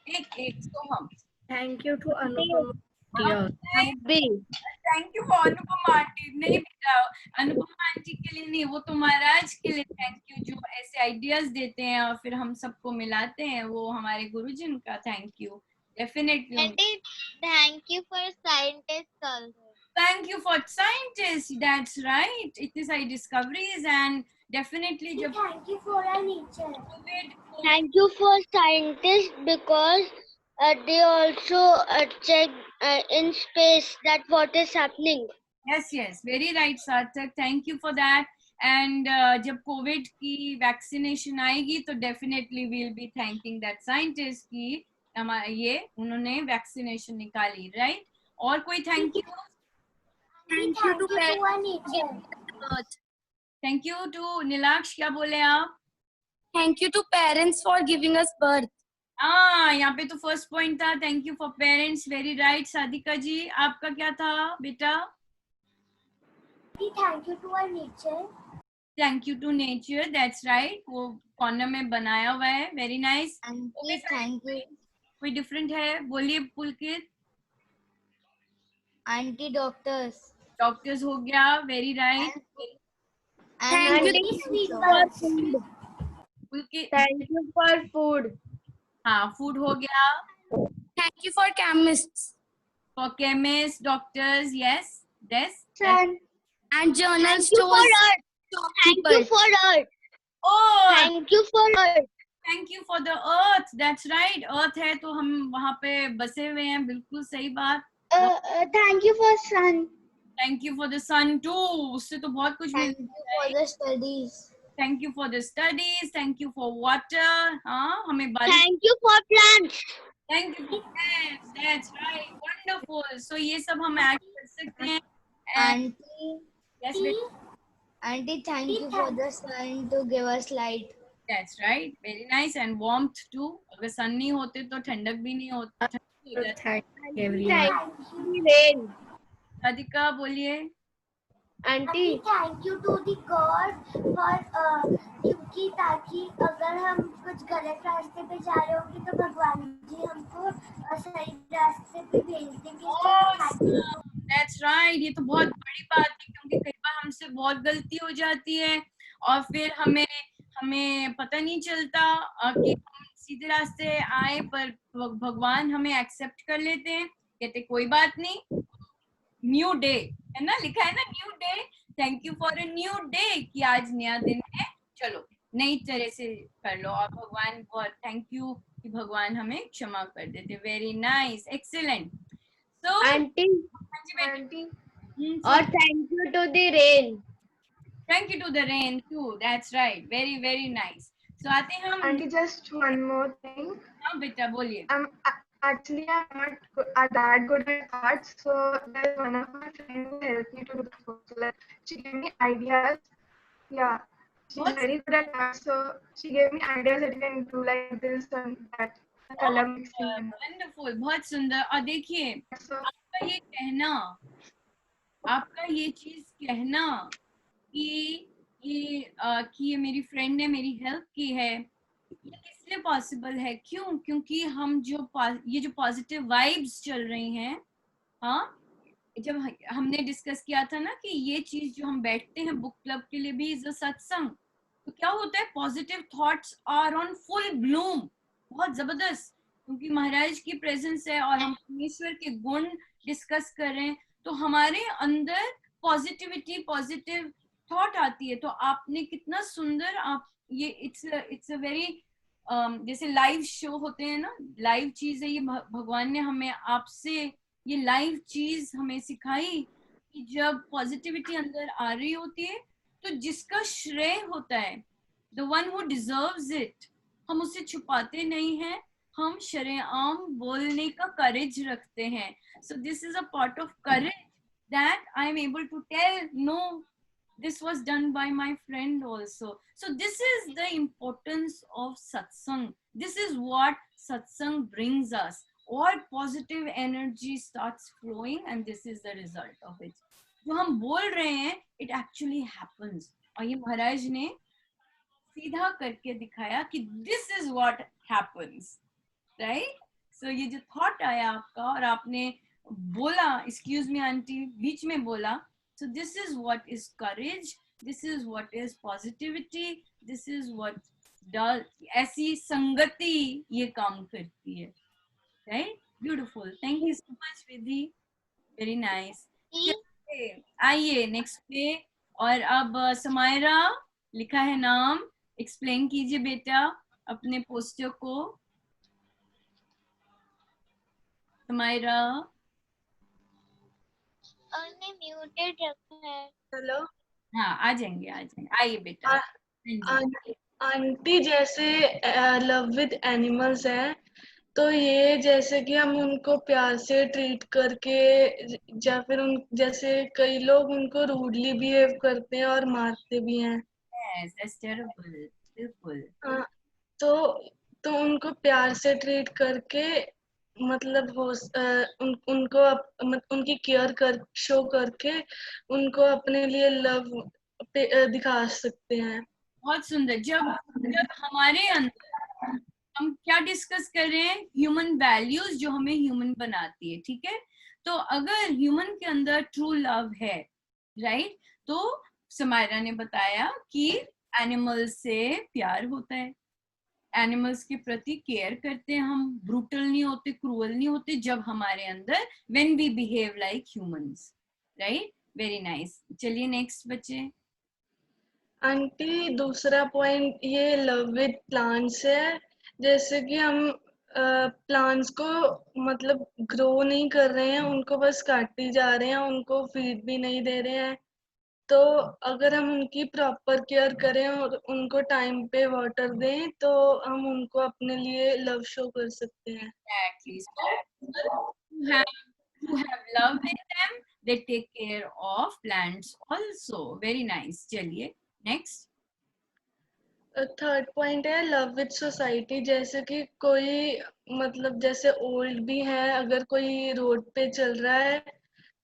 एक तो हम। Thank you to Anupama. Thank you for Anupama aunty. नहीं बेटा, अनुपमा आंटी के लिए नहीं, वो तो महाराज के लिए थैंक यू, जो ऐसे आइडियाज देते हैं और फिर हम सबको मिलाते हैं, वो हमारे गुरुजन का thank you. Definitely. Thank you for scientists also. Thank you for scientists. That's right. It is our discoveries and definitely. Thank you for our nature. Thank you for scientists because they also check in space that what is happening. Yes, very right, Sarthak. Thank you for that. And जब Covid की vaccination आएगी तो definitely we'll be thanking that scientist कि ये उन्होंने vaccination निकाली, right? और कोई thank you? Thank you to our nature. Thank you to Neelaksh, क्या बोले आप? Thank you to parents for giving us birth. यहाँ पे तो फर्स्ट पॉइंट था, thank you for parents. Very right. Sadika ji, आपका क्या था बेटा? Thank you to our nature. Thank you to nature, that's right. वो कॉर्नर में बनाया हुआ है। Very nice. Thank you. कोई डिफरेंट है? बोलिए पुलकित। Aunty doctors. डॉक्टर्स हो गया। Very right. Thank you for food. हाँ, फूड हो गया। Thank you for chemists. For chemists, doctors, yes. And journal Thank you for stores. Earth. Thank you for Earth. Oh, Thank you for Earth. Thank you for the earth. That's right. Earth है तो हम वहाँ पे बसे हुए हैं। बिल्कुल सही बात। Thank you for sun. Thank you for the sun too. उससे तो बहुत कुछ Thank you for the studies. Thank you for the studies. Thank you for water. हाँ, हमें बारिश। Thank you for plants. Thank you for plants. That's right. Wonderful. So ये सब हम ऐड कर सकते हैं। Auntie. Yes, बेटा। Auntie, thank you for the sun to give us light. That's right. Very nice and warmth too. अगर sun नहीं होते तो ठंडक भी नहीं होती। Thank you. Rain. राधिका बोलिए। Auntie, thank you to the God for क्योंकि ताकि अगर हम कुछ गलत रास्ते पे जा रहे होंगे तो भगवान जी हमको सही रास्ते पे भेज देंगे। That's right. ये तो बहुत बड़ी बात है क्योंकि कई बार हमसे बहुत गलती हो जाती है और फिर हमें पता नहीं चलता कि हम सीधे रास्ते आए, पर भगवान हमें एक्सेप्ट कर लेते हैं, कहते कोई बात नहीं, न्यू डे है ना, लिखा है ना new day. Thank you for a new day कि आज नया दिन है, चलो नई तरह से कर लो। और भगवान बहुत थैंक यू कि भगवान हमें क्षमा कर देते। Very nice, excellent. So, Auntie. So, और thank you to the rain. Thank you to the rain too. That's right. Very, very nice. So आते हैं हम. Auntie, just one more thing. हाँ बेटा बोलिए. Actually, I'm not that good at arts, so there's one of my friends who helped me to do the work. Like, she gave me ideas. Yeah, she's very good at that. So she gave me ideas that you can do like this and that color mixing. Wonderful, बहुत सुंदर। और देखिए आपका ये कहना, आपका ये चीज कहना कि ये मेरी फ्रेंड ने मेरी हेल्प की है, ये किसलिए पॉसिबल है? क्यों? क्योंकि हम ये जो पॉजिटिव वाइब्स चल रही हैं, हाँ, जब हमने डिस्कस किया था ना कि ये चीज जो हम बैठते हैं बुक क्लब के लिए भी इज अ सत्संग, तो क्या होता है, positive thoughts are on full bloom, बहुत जबरदस्त, क्योंकि महाराज की प्रेजेंस है और हम परमेश्वर के गुण डिस्कस कर रहे हैं, तो हमारे अंदर पॉजिटिविटी, पॉजिटिव थॉट आती है। तो आपने कितना सुंदर, आप ये इट्स अ वेरी जैसे लाइव शो होते हैं ना, लाइव चीज है ये, भगवान ने हमें आपसे ये लाइव चीज हमें सिखाई कि जब पॉजिटिविटी अंदर आ रही होती है तो जिसका श्रेय होता है, the one who deserves it, हम उसे छुपाते नहीं हैं, हम शरेआम बोलने का करेज रखते हैं। So this is a part of courage that I am able to tell, no, this was done by my friend also. So this is the importance of satsang. This is what satsang brings us. All positive energy starts flowing and this is the result of it. जो हम बोल रहे हैं, it actually happens. और ये महाराज ने सीधा करके दिखाया कि this is what happens, right? So ये जो thought आया आपका और आपने बोला, excuse me आंटी, बीच में बोला, so this is what is courage, this is what is positivity, this is what does, ऐसी संगति ये काम करती है, right? Beautiful, thank you so much Vidhi, very nice. आइए नेक्स्ट पे, और अब समायरा लिखा है नाम, एक्सप्लेन कीजिए बेटा अपने पोस्टर को। समायरा उन्हें म्यूटेड रखा है। हेलो, हाँ आ जाएंगे, आइए बेटा। आंटी जैसे लव विद एनिमल्स है, तो ये जैसे कि हम उनको प्यार से ट्रीट करके, या फिर उन जैसे कई लोग उनको रूडली बिहेव करते हैं और मारते भी हैं। Yes, that's terrible. बिल्कुल। तो उनको प्यार से ट्रीट करके, मतलब उनको उनकी केयर शो करके उनको अपने लिए लव दिखा सकते हैं। बहुत सुंदर। जब हमारे अंदर हम क्या डिस्कस कर रहे हैं, ह्यूमन वैल्यूज जो हमें ह्यूमन बनाती है, ठीक है? तो अगर ह्यूमन के अंदर ट्रू लव है, राइट, तो समायरा ने बताया कि एनिमल्स से प्यार होता है, एनिमल्स के प्रति केयर करते हैं, हम ब्रूटल नहीं होते, क्रूअल नहीं होते जब हमारे अंदर, when we behave like humans, right? Very nice. चलिए नेक्स्ट बच्चे। आंटी दूसरा पॉइंट ये लव विद प्लांट्स है, जैसे कि हम प्लांट्स को मतलब ग्रो नहीं कर रहे हैं, उनको बस काटते जा रहे हैं, उनको फीड भी नहीं दे रहे हैं। तो अगर हम उनकी प्रॉपर केयर करें और उनको टाइम पे वाटर दें, तो हम उनको अपने लिए लव शो कर सकते हैं। Exactly. So who have love in them, they take care of plants also. Very nice. चलिए next. थर्ड पॉइंट है लव विद सोसाइटी, जैसे कि कोई मतलब जैसे ओल्ड भी है, अगर कोई रोड पे चल रहा है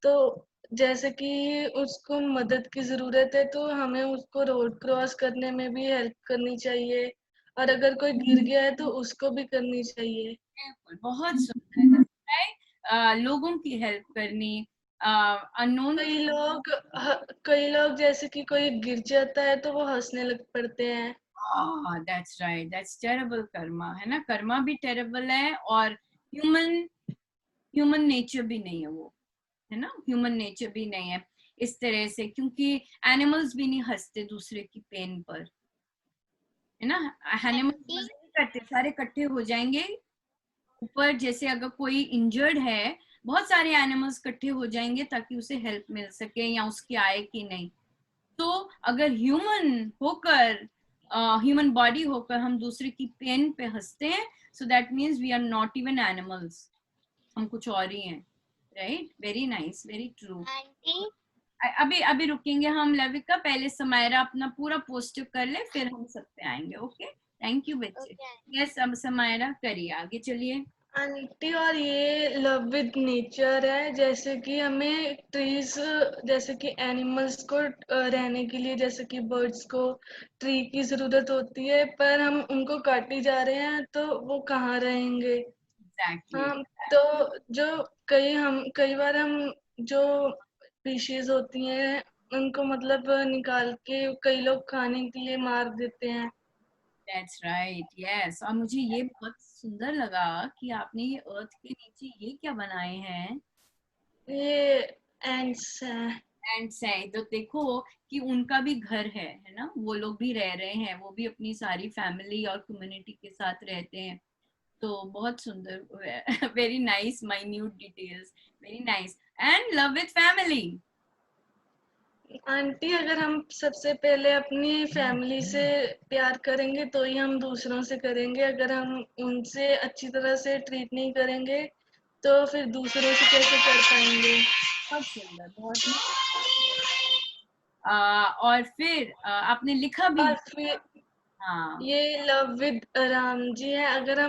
तो जैसे कि उसको मदद की जरूरत है, तो हमें उसको रोड क्रॉस करने में भी हेल्प करनी चाहिए, और अगर कोई गिर गया है तो उसको भी करनी चाहिए। बहुत सुंदर है। लोगों की हेल्प करनी, अननोन। कई लोग जैसे कि कोई गिर जाता है तो वो हंसने लग पड़ते हैं। That's right, that's terrible Karma, है ना? कर्मा भी टेरेबल है और ह्यूमन नेचर भी नहीं है वो, है ना? ह्यूमन नेचर भी नहीं है इस तरह से, क्योंकि एनिमल्स भी नहीं हंसते दूसरे की पेन पर, है ना? एनिमल्स नहीं करते, सारे इकट्ठे हो जाएंगे ऊपर, जैसे अगर कोई इंजर्ड है, बहुत सारे एनिमल्स इकट्ठे हो जाएंगे ताकि उसे हेल्प मिल सके या उसकी आए कि नहीं। तो अगर ह्यूमन होकर, ह्यूमन बॉडी होकर हम दूसरे की पेन पे हंसते हैं, so that means we are not even animals, हम कुछ और ही हैं, right? Very nice, very true. Aunty अभी अभी रुकेंगे हम लविका, पहले समायरा अपना पूरा पोस्टर कर ले, फिर हम सब पे आएंगे। ओके, थैंक यू बच्चे। यस, अब समायरा करिए, आगे चलिए। आंटी, और ये लव विद नेचर है, जैसे कि हमें ट्रीज, जैसे कि एनिमल्स को रहने के लिए, जैसे कि बर्ड्स को ट्री की जरूरत होती है, पर हम उनको काटी जा रहे हैं तो वो कहाँ रहेंगे। हाँ, तो जो कई बार हम जो स्पीशीज होती हैं उनको मतलब निकाल के कई लोग खाने के लिए मार देते हैं। That's right, yes। और मुझे ये बहुत सुंदर लगा कि आपने ये अर्थ के नीचे ये क्या बनाए हैं। ये एंड्स हैं। एंड्स हैं, तो देखो कि उनका भी घर है ना, वो लोग भी रह रहे हैं, वो भी अपनी सारी फैमिली और कम्युनिटी के साथ रहते हैं। तो बहुत सुंदर, very nice, minute details, very nice. And love with family. Aunty, अगर हम सबसे पहले अपनी फैमिली से प्यार करेंगे तो ही हम दूसरों से करेंगे। अगर हम उनसे अच्छी तरह से ट्रीट नहीं करेंगे तो फिर दूसरों से कैसे कर पाएंगे। बहुत सुंदर, बहुत। और फिर आपने लिखा भी। और फिर हाँ, ये लव विद राम जी है। अगर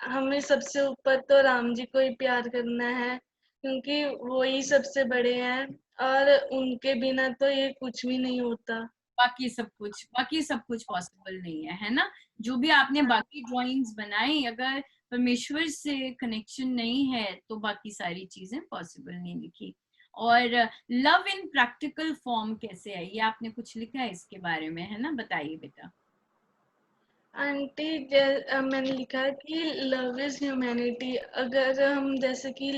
हमें सबसे ऊपर तो राम जी को ही प्यार करना है, क्योंकि वो ही सबसे बड़े हैं और उनके बिना तो ये कुछ भी नहीं होता। बाकी सब कुछ पॉसिबल नहीं है ना। जो भी आपने बाकी ड्राइंग्स बनाई, अगर परमेश्वर से कनेक्शन नहीं है तो बाकी सारी चीजें पॉसिबल नहीं लिखी। और लव इन प्रैक्टिकल फॉर्म कैसे है, ये आपने कुछ लिखा है इसके बारे में, है ना, बताइए बेटा। आंटी, मैंने लिखा है कि लव इज ह्यूमैनिटी। अगर हम जैसे कि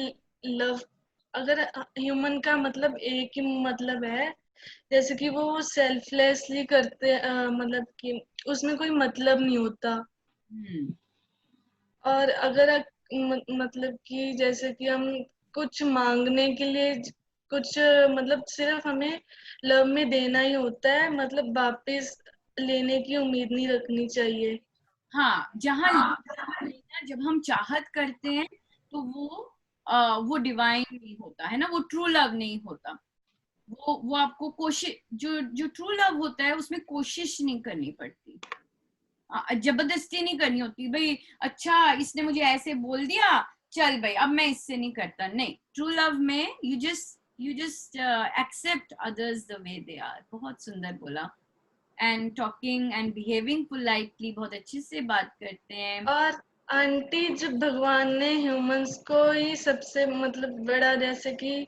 लव, अगर ह्यूमन का मतलब एक ही मतलब है, जैसे कि वो सेल्फलेसली करते, मतलब कि उसमें कोई मतलब नहीं होता। और अगर मतलब कि जैसे कि हम कुछ मांगने के लिए कुछ, मतलब सिर्फ हमें लव में देना ही होता है, मतलब वापस लेने की उम्मीद नहीं रखनी चाहिए। हाँ, जहाँ जब हम चाहत करते हैं तो वो डिवाइन नहीं होता है ना, वो ट्रू लव नहीं होता। वो आपको कोशिश, जो ट्रू लव होता है उसमें कोशिश नहीं करनी पड़ती, जबरदस्ती नहीं करनी होती भाई, अच्छा इसने मुझे ऐसे बोल दिया, चल भाई अब मैं इससे नहीं करता। नहीं, ट्रू लव में you just accept others the way they are. बहुत सुंदर बोला। And talking and behaving politely, बहुत अच्छे से बात करते हैं। और आंटी, जब भगवान ने ह्यूमंस को ही सबसे मतलब बड़ा, जैसे कि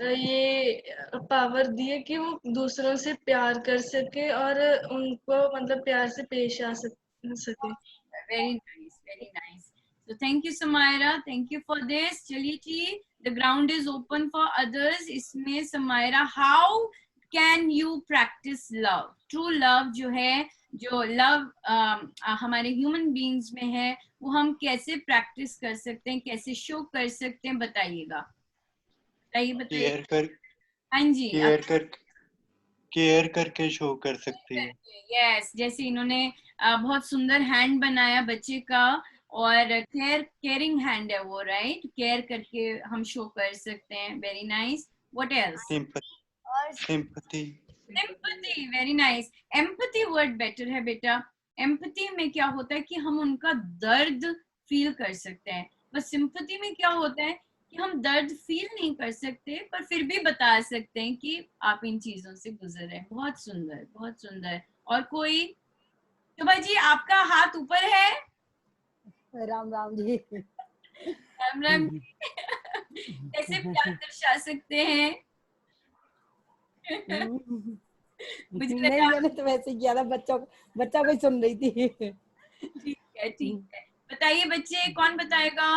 ये पावर दी है कि वो दूसरों से प्यार कर सके और उनको मतलब प्यार से पेश आ सके। Very nice, very nice. So thank you Samaira, thank you for this। चलिए जी, the ground is open for others। इसमें Samaira, how can you practice love? True love जो है, जो लव हमारे ह्यूमन बीइंग्स में है, वो हम कैसे प्रैक्टिस कर सकते हैं, कैसे शो कर सकते हैं, बताइएगा, बताइए। हाँ जी, केयर करके शो कर सकती है। यस, जैसे इन्होंने बहुत सुंदर हैंड बनाया बच्चे का, और केयरिंग हैंड है वो, राइट, केयर करके हम शो कर सकते हैं। Very nice. What else? Sympathy. Sympathy, very nice. Empathy word better है बेटा। एम्पैथी में क्या होता है कि हम उनका दर्द फील कर सकते हैं, बस सिंपैथी में क्या होता है कि हम दर्द फील नहीं कर सकते, पर फिर भी बता सकते हैं कि आप इन चीजों से गुजर रहे हैं। बहुत सुंदर, बहुत सुंदर। और कोई? शोभा जी, आपका हाथ ऊपर है। राम राम जी। राम राम जी। कैसे प्यार दर्शा सकते हैं? मुझे नहीं, मैंने तो वैसे किया था, बच्चा कोई सुन रही थी। ठीक है, ठीक है। बताइए बच्चे, कौन बताएगा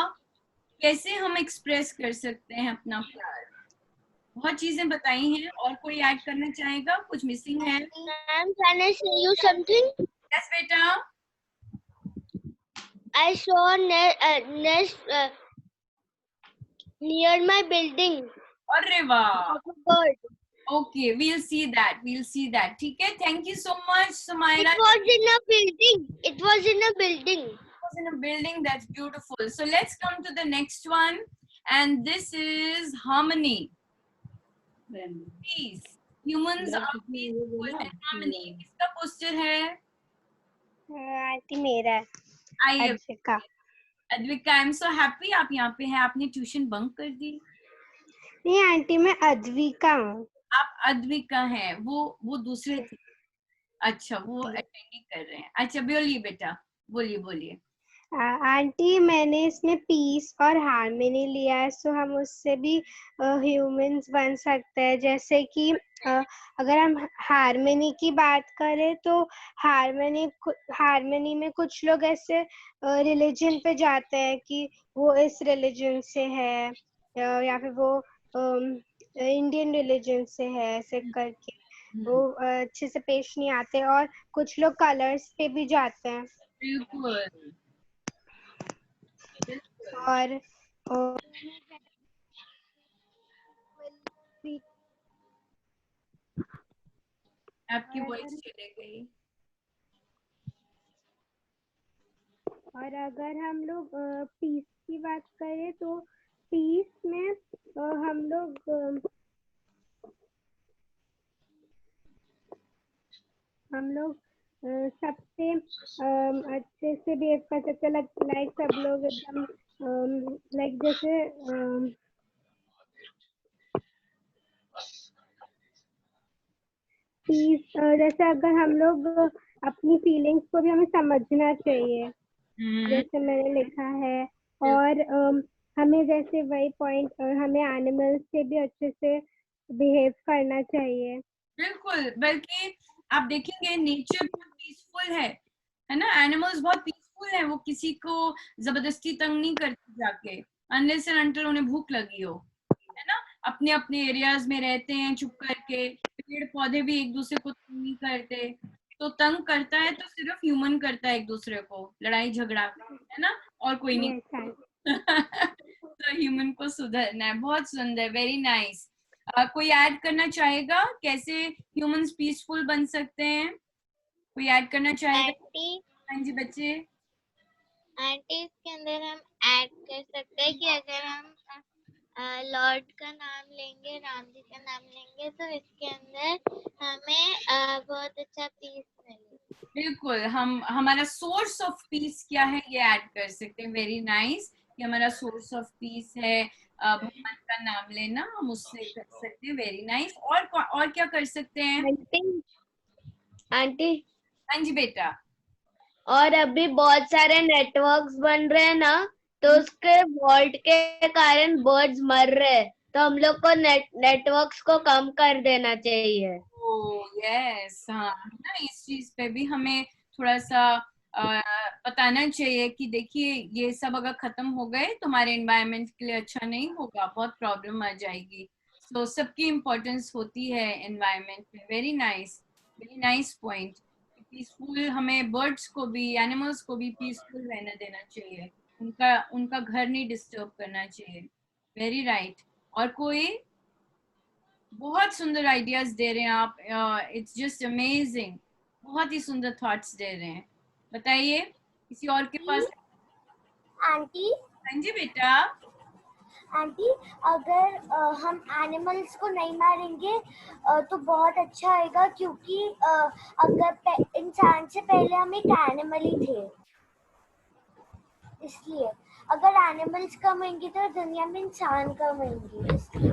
कैसे हम एक्सप्रेस कर सकते हैं अपना प्यार? बहुत चीजें बताई हैं, और कोई ऐड करना चाहेगा? कुछ मिसिंग है? Ma'am, can I say you something? Yes बेटा। I saw a nest near my building. अरे वाह। Of a bird. Okay, we'll see that. ठीक है, thank you so much Sumaira। It was in a building. It was in a building. It was in a building. That's beautiful. So let's come to the next one, and this is Harmony. Please. Humans are peaceful. Harmony किसका poster है? Aunty मेरा है, आइए Advika. Advika, I am so happy आप यहाँ पे हैं। आपने ट्यूशन बंक कर दी? नहीं आंटी, मैं अद्विका हूँ। आप अद्विका हैं, वो दूसरे थे। अच्छा, वो अटेंड नहीं कर रहे हैं। अच्छा बोलिए बेटा, बोलिए बोलिए। आंटी मैंने इसमें पीस और हार्मनी लिया है, सो हम उससे भी ह्यूमंस बन सकते हैं। जैसे कि अगर हम हार्मनी की बात करें तो हार्मनी में कुछ लोग ऐसे रिलीजन पे जाते हैं कि वो इस रिलीजन से है या फिर वो इंडियन रिलीजन से है, ऐसे करके वो अच्छे से पेश नहीं आते। और कुछ लोग कलर्स पे भी जाते हैं। बिल्कुल। और आपकी वॉइस चली गई। और अगर हम लोग पीस की बात करें तो पीस में हम लोग सबसे अच्छे से बिहेव कर सकते हैं। लाइक सब लोग एकदम लाइक जैसे पीस, जैसे अगर हम लोग अपनी फीलिंग्स को भी हमें समझना चाहिए, जैसे मैंने लिखा है। और हमें जैसे वही पॉइंट, हमें एनिमल्स से भी अच्छे से बिहेव करना चाहिए। बिल्कुल, बल्कि आप देखेंगे नेचर बहुत पीसफुल है ना। एनिमल्स बहुत पीसफुल है, वो किसी को जबरदस्ती तंग नहीं करते जाके, अनलेस एंड अनटिल उन्हें भूख लगी हो, है ना। अपने अपने एरियाज में रहते हैं चुप करके। पेड़ पौधे भी एक दूसरे को तंग नहीं करते। तो तंग करता है तो सिर्फ ह्यूमन करता है एक दूसरे को, लड़ाई झगड़ा, है ना, और कोई नहीं। तो ह्यूमन को सुधरना है। बहुत सुंदर, वेरी नाइस। कोई ऐड करना चाहेगा कैसे ह्यूमंस पीसफुल बन सकते हैं? कोई ऐड करना चाहेगा? हाँ जी बच्चे। आंटी इसके अंदर हम ऐड कर सकते हैं कि अगर हम लॉर्ड का नाम लेंगे, राम जी का नाम लेंगे, तो इसके अंदर हमें बहुत अच्छा पीस मिलेगा। बिल्कुल, हम हमारा सोर्स ऑफ पीस क्या है ये ऐड कर सकते हैं। वेरी नाइस कि हमारा सोर्स ऑफ पीस है भगवान का नाम लेना, हम उससे कर सकते हैं। Very nice. और क्या कर सकते हैं? आंटी हाँ जी बेटा। और अभी बहुत सारे नेटवर्क्स बन रहे हैं ना, तो उसके वॉल्ट के कारण बर्ड्स मर रहे हैं, तो हम लोग को नेटवर्क्स को कम कर देना चाहिए। यस, हाँ ना, इस चीज पे भी हमें थोड़ा सा बताना चाहिए कि देखिए ये सब अगर खत्म हो गए तो हमारे एनवायरनमेंट के लिए अच्छा नहीं होगा, बहुत प्रॉब्लम आ जाएगी। तो सबकी इम्पोर्टेंस होती है एनवायरनमेंट में। Very nice point. पीसफुल, हमें बर्ड्स को भी, एनिमल्स को भी पीसफुल रहने देना चाहिए, उनका घर नहीं डिस्टर्ब करना चाहिए। Very right. और कोई? बहुत सुंदर आइडियाज दे रहे हैं आप, इट्स जस्ट अमेजिंग। बहुत ही सुंदर थॉट्स दे रहे हैं। बताइए किसी और के पास? आंटी। हाँ जी बेटा। आंटी अगर हम एनिमल्स को नहीं मारेंगे तो बहुत अच्छा होगा, क्योंकि अगर इंसान से पहले हम एक एनिमल ही थे, इसलिए अगर एनिमल्स कम होंगे तो दुनिया में इंसान कम होंगे, इसलिए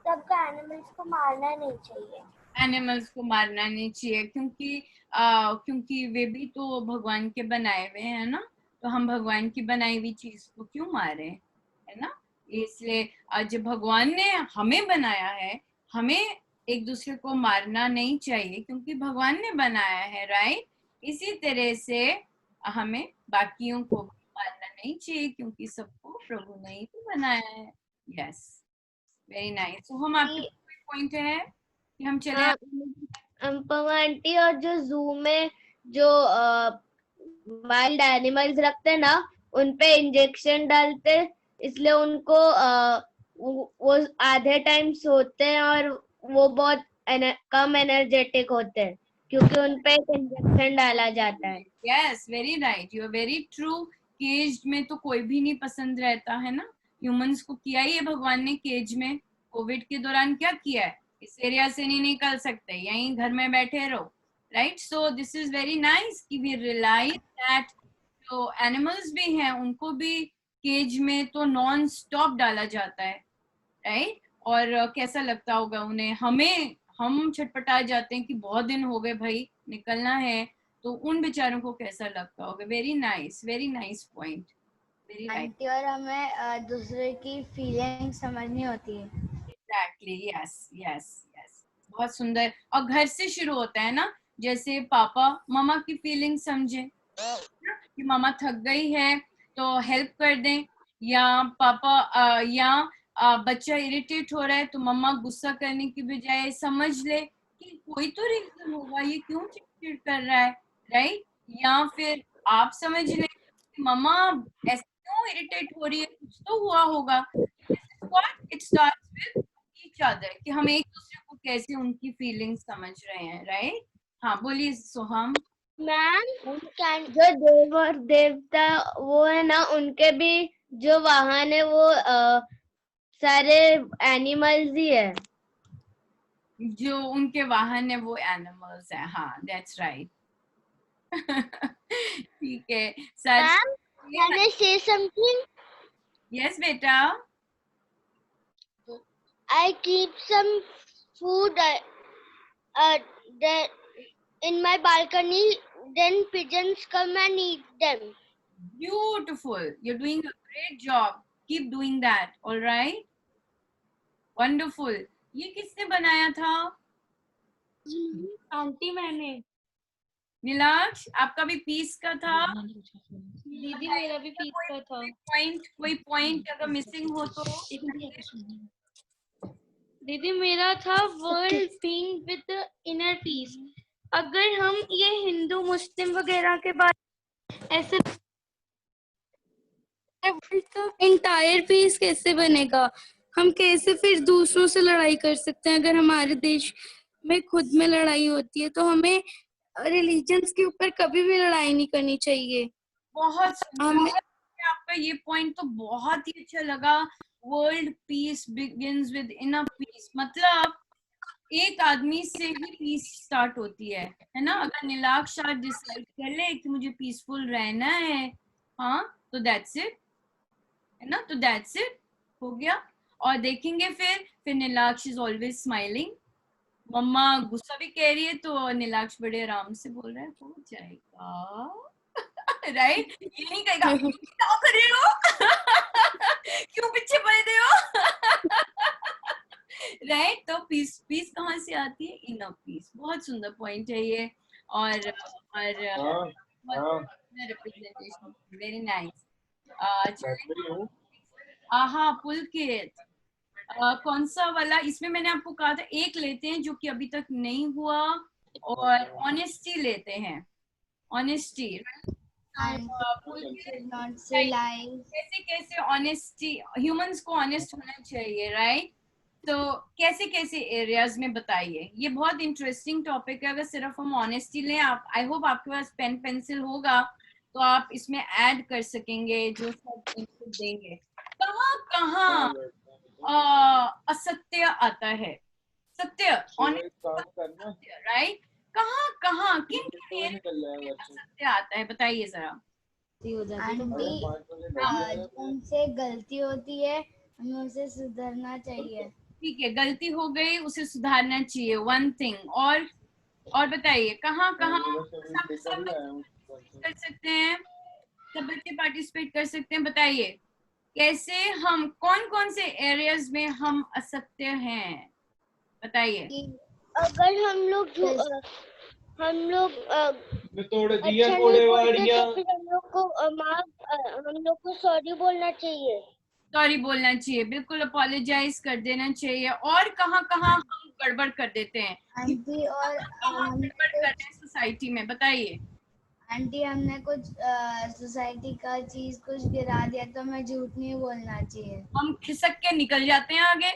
सबको एनिमल्स को मारना नहीं चाहिए। एनिमल्स को मारना नहीं चाहिए क्योंकि वे भी तो भगवान के बनाए हुए हैं ना। तो हम भगवान की बनाई हुई चीज को क्यों मारे, है ना। इसलिए जब भगवान ने हमें बनाया है, हमें एक दूसरे को मारना नहीं चाहिए क्योंकि भगवान ने बनाया है, राइट। इसी तरह से हमें बाकियों को मारना नहीं चाहिए क्योंकि सबको प्रभु ने ही तो बनाया है। Yes, very nice. तो हम आपके पॉइंट है कि हम चले अनुपमा आंटी, और जो जू में जो वाइल्ड एनिमल्स रखते हैं ना, उनपे इंजेक्शन डालते, इसलिए उनको वो आधे टाइम सोते हैं और वो बहुत कम एनर्जेटिक होते हैं क्योंकि उनपे एक इंजेक्शन डाला जाता है। Yes, very right, you are very true. Cage में तो कोई भी नहीं पसंद रहता है ना। ह्यूमंस को किया ही है भगवान ने केज में। कोविड के दौरान क्या किया है, इस एरिया से नहीं निकल सकते, यहीं घर में बैठे रहो, right. So this is very nice कि वी रियलाइज दैट जो एनिमल्स भी हैं उनको भी केज में तो नॉन स्टॉप डाला जाता है, राइट। और कैसा लगता होगा उन्हें, हम छटपटा जाते हैं कि बहुत दिन हो गए भाई, निकलना है, तो उन बेचारों को कैसा लगता होगा। Very nice point, very nice. Aunty और हमें दूसरे की फीलिंग समझनी होती है। एग्जैक्टली, यस, बहुत सुंदर। और घर से शुरू होता है ना, जैसे पापा मामा की फीलिंग समझे कि मामा थक गई है तो हेल्प कर दें, या पापा या बच्चा इरिटेट हो रहा है तो मम्मा गुस्सा करने की बजाय समझ ले कि कोई तो रीजन होगा, ये क्यों चिड़चिड़ कर रहा है, राइट। या फिर आप समझ ले कि मम्मा ऐसे क्यों इरिटेट हो रही है, कुछ तो हुआ होगा। It starts with each other कि हम एक दूसरे को कैसे उनकी फीलिंग्स समझ रहे हैं, राइट। हाँ बोलिए सोहम। मैम जो देव और देवता वो है ना, उनके भी जो वाहन है वो सारे एनिमल्स ही है। जो उनके वाहन है वो एनिमल्स है, हाँ दैट्स राइट। ठीक है सर। मैम कैन आई से समथिंग? यस बेटा। I keep some food in my balcony, then pigeons come and eat them. Beautiful. You're doing a great job. Keep doing that. All right. Wonderful. ये किसने बनाया था? Aunty मैंने। नीलाक्ष आपका भी piece का था? दीदी मेरा भी पीस का था। कोई पॉइंट अगर मिसिंग हो तो? दीदी मेरा था world being with inner peace. अगर हम ये हिंदू मुस्लिम वगैरह के बारे ऐसे तो इंटायर पीस कैसे बनेगा? हम कैसे फिर दूसरों से लड़ाई कर सकते हैं? अगर हमारे देश में खुद में लड़ाई होती है तो हमें रिलीजन्स के ऊपर कभी भी लड़ाई नहीं करनी चाहिए। बहुत आपका ये पॉइंट तो बहुत ही अच्छा लगा। World peace begins with inner peace, मतलब एक आदमी से ही पीस स्टार्ट होती है ना। अगर नीलाक्ष डिसाइड कर ले कि मुझे पीसफुल रहना है, हाँ तो दैट्स इट, है ना, तो दैट्स इट हो गया। और देखेंगे फिर नीलाक्ष इज ऑलवेज स्माइलिंग। मम्मा गुस्सा भी कह रही है तो नीलाक्ष बड़े आराम से बोल रहा है हो जाएगा। राइट, ये नहीं कहेगा क्या कर रहे हो, क्यों पीछे पड़ रहे हो। राइट, तो पीस कहाँ से आती है? Inner peace. बहुत सुंदर पॉइंट है ये। और रिप्रेजेंटेशन, वेरी नाइस। हाँ पुलकित, कौन सा वाला? इसमें मैंने आपको कहा था एक लेते हैं जो कि अभी तक नहीं हुआ, और ऑनेस्टी लेते हैं। ऑनेस्टी, कैसे कैसे ऑनेस्टी, ह्यूमंस को ऑनेस्ट होना चाहिए, राइट। तो कैसे कैसे एरियाज में बताइए। ये बहुत इंटरेस्टिंग टॉपिक है। अगर सिर्फ हम ऑनेस्टी लें, आप आई होप आपके पास पेन पेंसिल होगा तो आप इसमें ऐड कर सकेंगे जो सब इनपुट देंगे। कहाँ कहाँ असत्य आता है? सत्य, ऑनेस्ट, राइट। कहाँ कहाँ किन असत्य आता है बताइए जरा। आंटी उनसे गलती होती है, हमें उसे सुधरना चाहिए। ठीक है, गलती हो गई, उसे सुधारना चाहिए, वन थिंग। और बताइए कहाँ कहाँ सब कर सकते हैं, सब बच्चे पार्टिसिपेट कर सकते हैं। बताइए कैसे हम, कौन कौन से एरियाज में हम असत्य हैं, बताइए। अगर हम लोग अच्छा नहीं बोलते तो फिर हम लोग को सॉरी बोलना चाहिए। सॉरी बोलना चाहिए, बिल्कुल अपोलोजाइज कर देना चाहिए। और कहाँ कहाँ हम गड़बड़ कर देते हैं आंटी? और गड़बड़ कर रहे हैं सोसाइटी में, बताइए। आंटी हमने कुछ सोसाइटी का चीज कुछ गिरा दिया तो हमें झूठ नहीं बोलना चाहिए। हम खिसक के निकल जाते हैं आगे।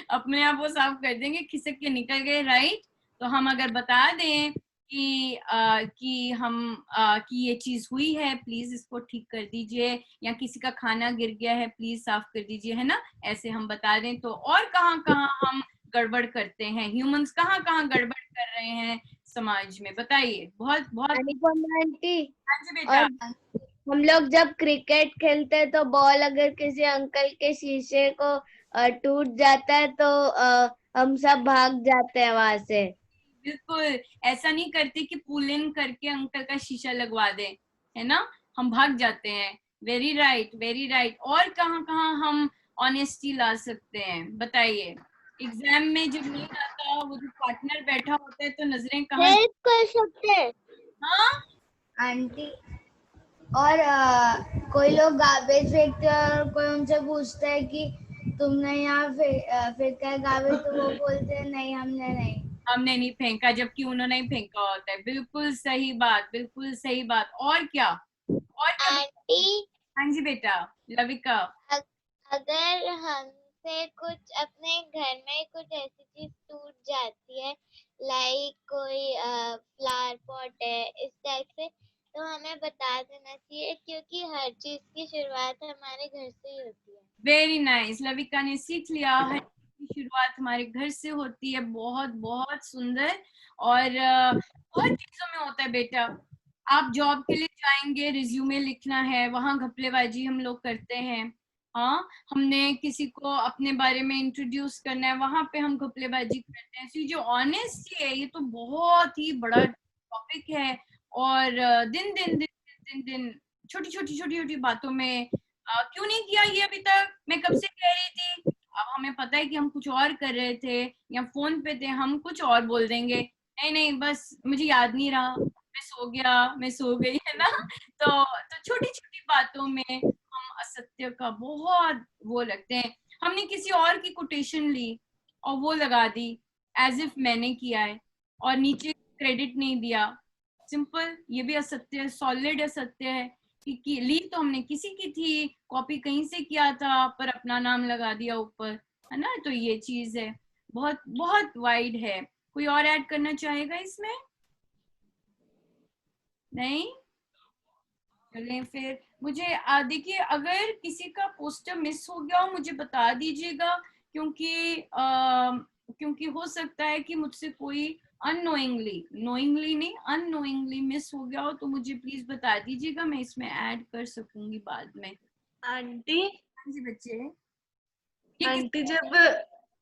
अपने आप वो साफ कर देंगे, खिसक के निकल गए, राइट। तो हम अगर बता दें कि कि ये चीज हुई है, प्लीज इसको ठीक कर दीजिए, या किसी का खाना गिर गया है, प्लीज साफ कर दीजिए, है ना, ऐसे हम बता दें तो। और कहाँ कहाँ हम गड़बड़ करते हैं, ह्यूमंस कहाँ कहाँ गड़बड़ कर रहे हैं समाज में, बताइए। बहुत बहुत अनुपमा आंटी, हाँ जी बेटा। और हम लोग जब क्रिकेट खेलते हैं तो बॉल अगर किसी अंकल के शीशे को टूट जाता है तो हम सब भाग जाते हैं वहां से। बिल्कुल ऐसा नहीं करते कि पुल इन करके अंकल का शीशा लगवा दें, है ना, हम भाग जाते हैं। Very right, very right. और कहाँ कहाँ हम ऑनेस्टी ला सकते हैं, बताइए। एग्जाम में जब नहीं आता, वो जो पार्टनर बैठा होता है तो नजरें कहाँ, हेल्प कर सकते हैं। हाँ आंटी, और कोई लोग गार्बेज फेंकते हैं और कोई उनसे पूछता है कि तुमने यहाँ फेंका है गार्बेज, तो वो बोलते हैं नहीं हमने नहीं फेंका, जबकि उन्होंने ही फेंका होता है। बिल्कुल सही बात, बिल्कुल सही बात। और क्या, और क्या? आंटी, हाँ जी बेटा लविका। अगर हमसे कुछ अपने घर में कुछ ऐसी चीज टूट जाती है, लाइक कोई फ्लावर पॉट है इस टाइप से, तो हमें बता देना चाहिए, क्योंकि हर चीज की शुरुआत हमारे घर से ही होती है। वेरी नाइस, लविका ने सीख लिया है कि शुरुआत हमारे घर से होती है। बहुत बहुत सुंदर। और बहुत चीजों में होता है बेटा। आप जॉब के लिए जाएंगे, रिज्यूमे लिखना है, वहां घपलेबाजी हम लोग करते हैं। हाँ, हमने किसी को अपने बारे में इंट्रोड्यूस करना है, वहां पे हम घपलेबाजी करते हैं। तो ये जो ऑनेस्टी है, ये तो बहुत ही बड़ा टॉपिक है। और दिन दिन दिन दिन दिन छोटी छोटी छोटी छोटी बातों में क्यों नहीं किया ये अभी तक, मैं कब से कह रही थी। अब हमें पता है कि हम कुछ और कर रहे थे या फोन पे थे, हम कुछ और बोल देंगे, नहीं नहीं बस मुझे याद नहीं रहा, मैं सो गया, मैं सो गई, है ना। तो छोटी छोटी बातों में हम असत्य का बहुत वो लगते हैं। हमने किसी और की कोटेशन ली और वो लगा दी एज इफ मैंने किया है, और नीचे क्रेडिट नहीं दिया। सिंपल, ये भी असत्य है, सॉलिड असत्य है कि ली तो हमने किसी की थी, कॉपी कहीं से किया था, पर अपना नाम लगा दिया ऊपर, है ना। तो ये चीज है, बहुत बहुत वाइड है। कोई और ऐड करना चाहेगा इसमें? नहीं, चलें फिर। मुझे देखिए, अगर किसी का पोस्टर मिस हो गया हो मुझे बता दीजिएगा, क्योंकि हो सकता है कि मुझसे कोई नोइंगली नहीं, अननोइंगली मिस हो गया हो, तो मुझे प्लीज बता दीजिएगा, मैं इसमें ऐड कर सकूंगी बाद में। आंटी, हाँ जी बच्चे। आंटी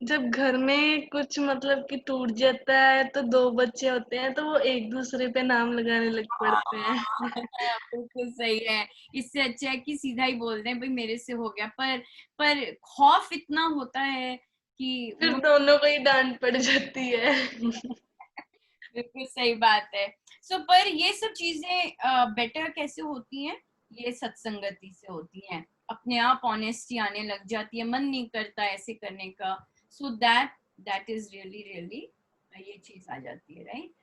जब घर में कुछ मतलब कि टूट जाता है तो दो बच्चे होते हैं तो वो एक दूसरे पे नाम लगाने लग पड़ते हैं। बिल्कुल सही है। इससे अच्छा है कि सीधा ही बोल दें भाई मेरे से हो गया, पर खौफ इतना होता है कि फिर दोनों को ही डांट पड़ जाती है। बिल्कुल सही बात है। पर ये सब चीजें बेटर कैसे होती हैं, ये सत्संगति से होती हैं। अपने आप ऑनेस्टी आने लग जाती है, मन नहीं करता ऐसे करने का। So that is really really ये चीज आ जाती है, राइट।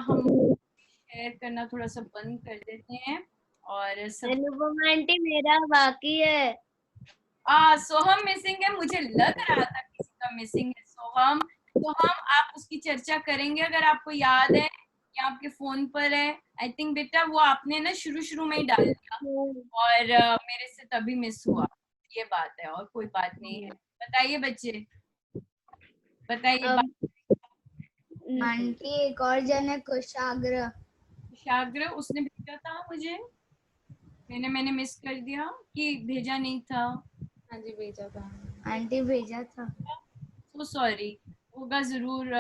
हम शेयर करना थोड़ा सा बंद कर देते हैं। और अनुपमा आंटी, मेरा बाकी है। सोहम मिसिंग है, मुझे लग रहा था किसी का मिसिंग है सोहम। तो आप उसकी चर्चा करेंगे अगर आपको याद है या आपके फोन पर है। आई थिंक बेटा वो आपने ना शुरू में ही डाल दिया और मेरे से तभी मिस हुआ, ये बात है, और कोई बात नहीं है। बताइए बच्चे, बताइए। आंटी, एक और जन है कुशाग्र, उसने भेजा था मुझे, मैंने मिस कर दिया कि भेजा नहीं था। हाँ जी भेजा था आंटी, भेजा था। सो सॉरी, होगा जरूर।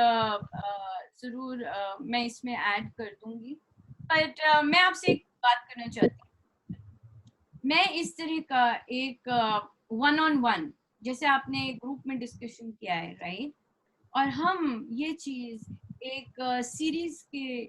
जरूर मैं इसमें ऐड कर दूंगी। बट मैं आपसे एक बात करना चाहती हूँ। मैं इस तरह का एक 1-on-1, जैसे आपने ग्रुप में डिस्कशन किया है, राइट, और हम ये चीज एक सीरीज के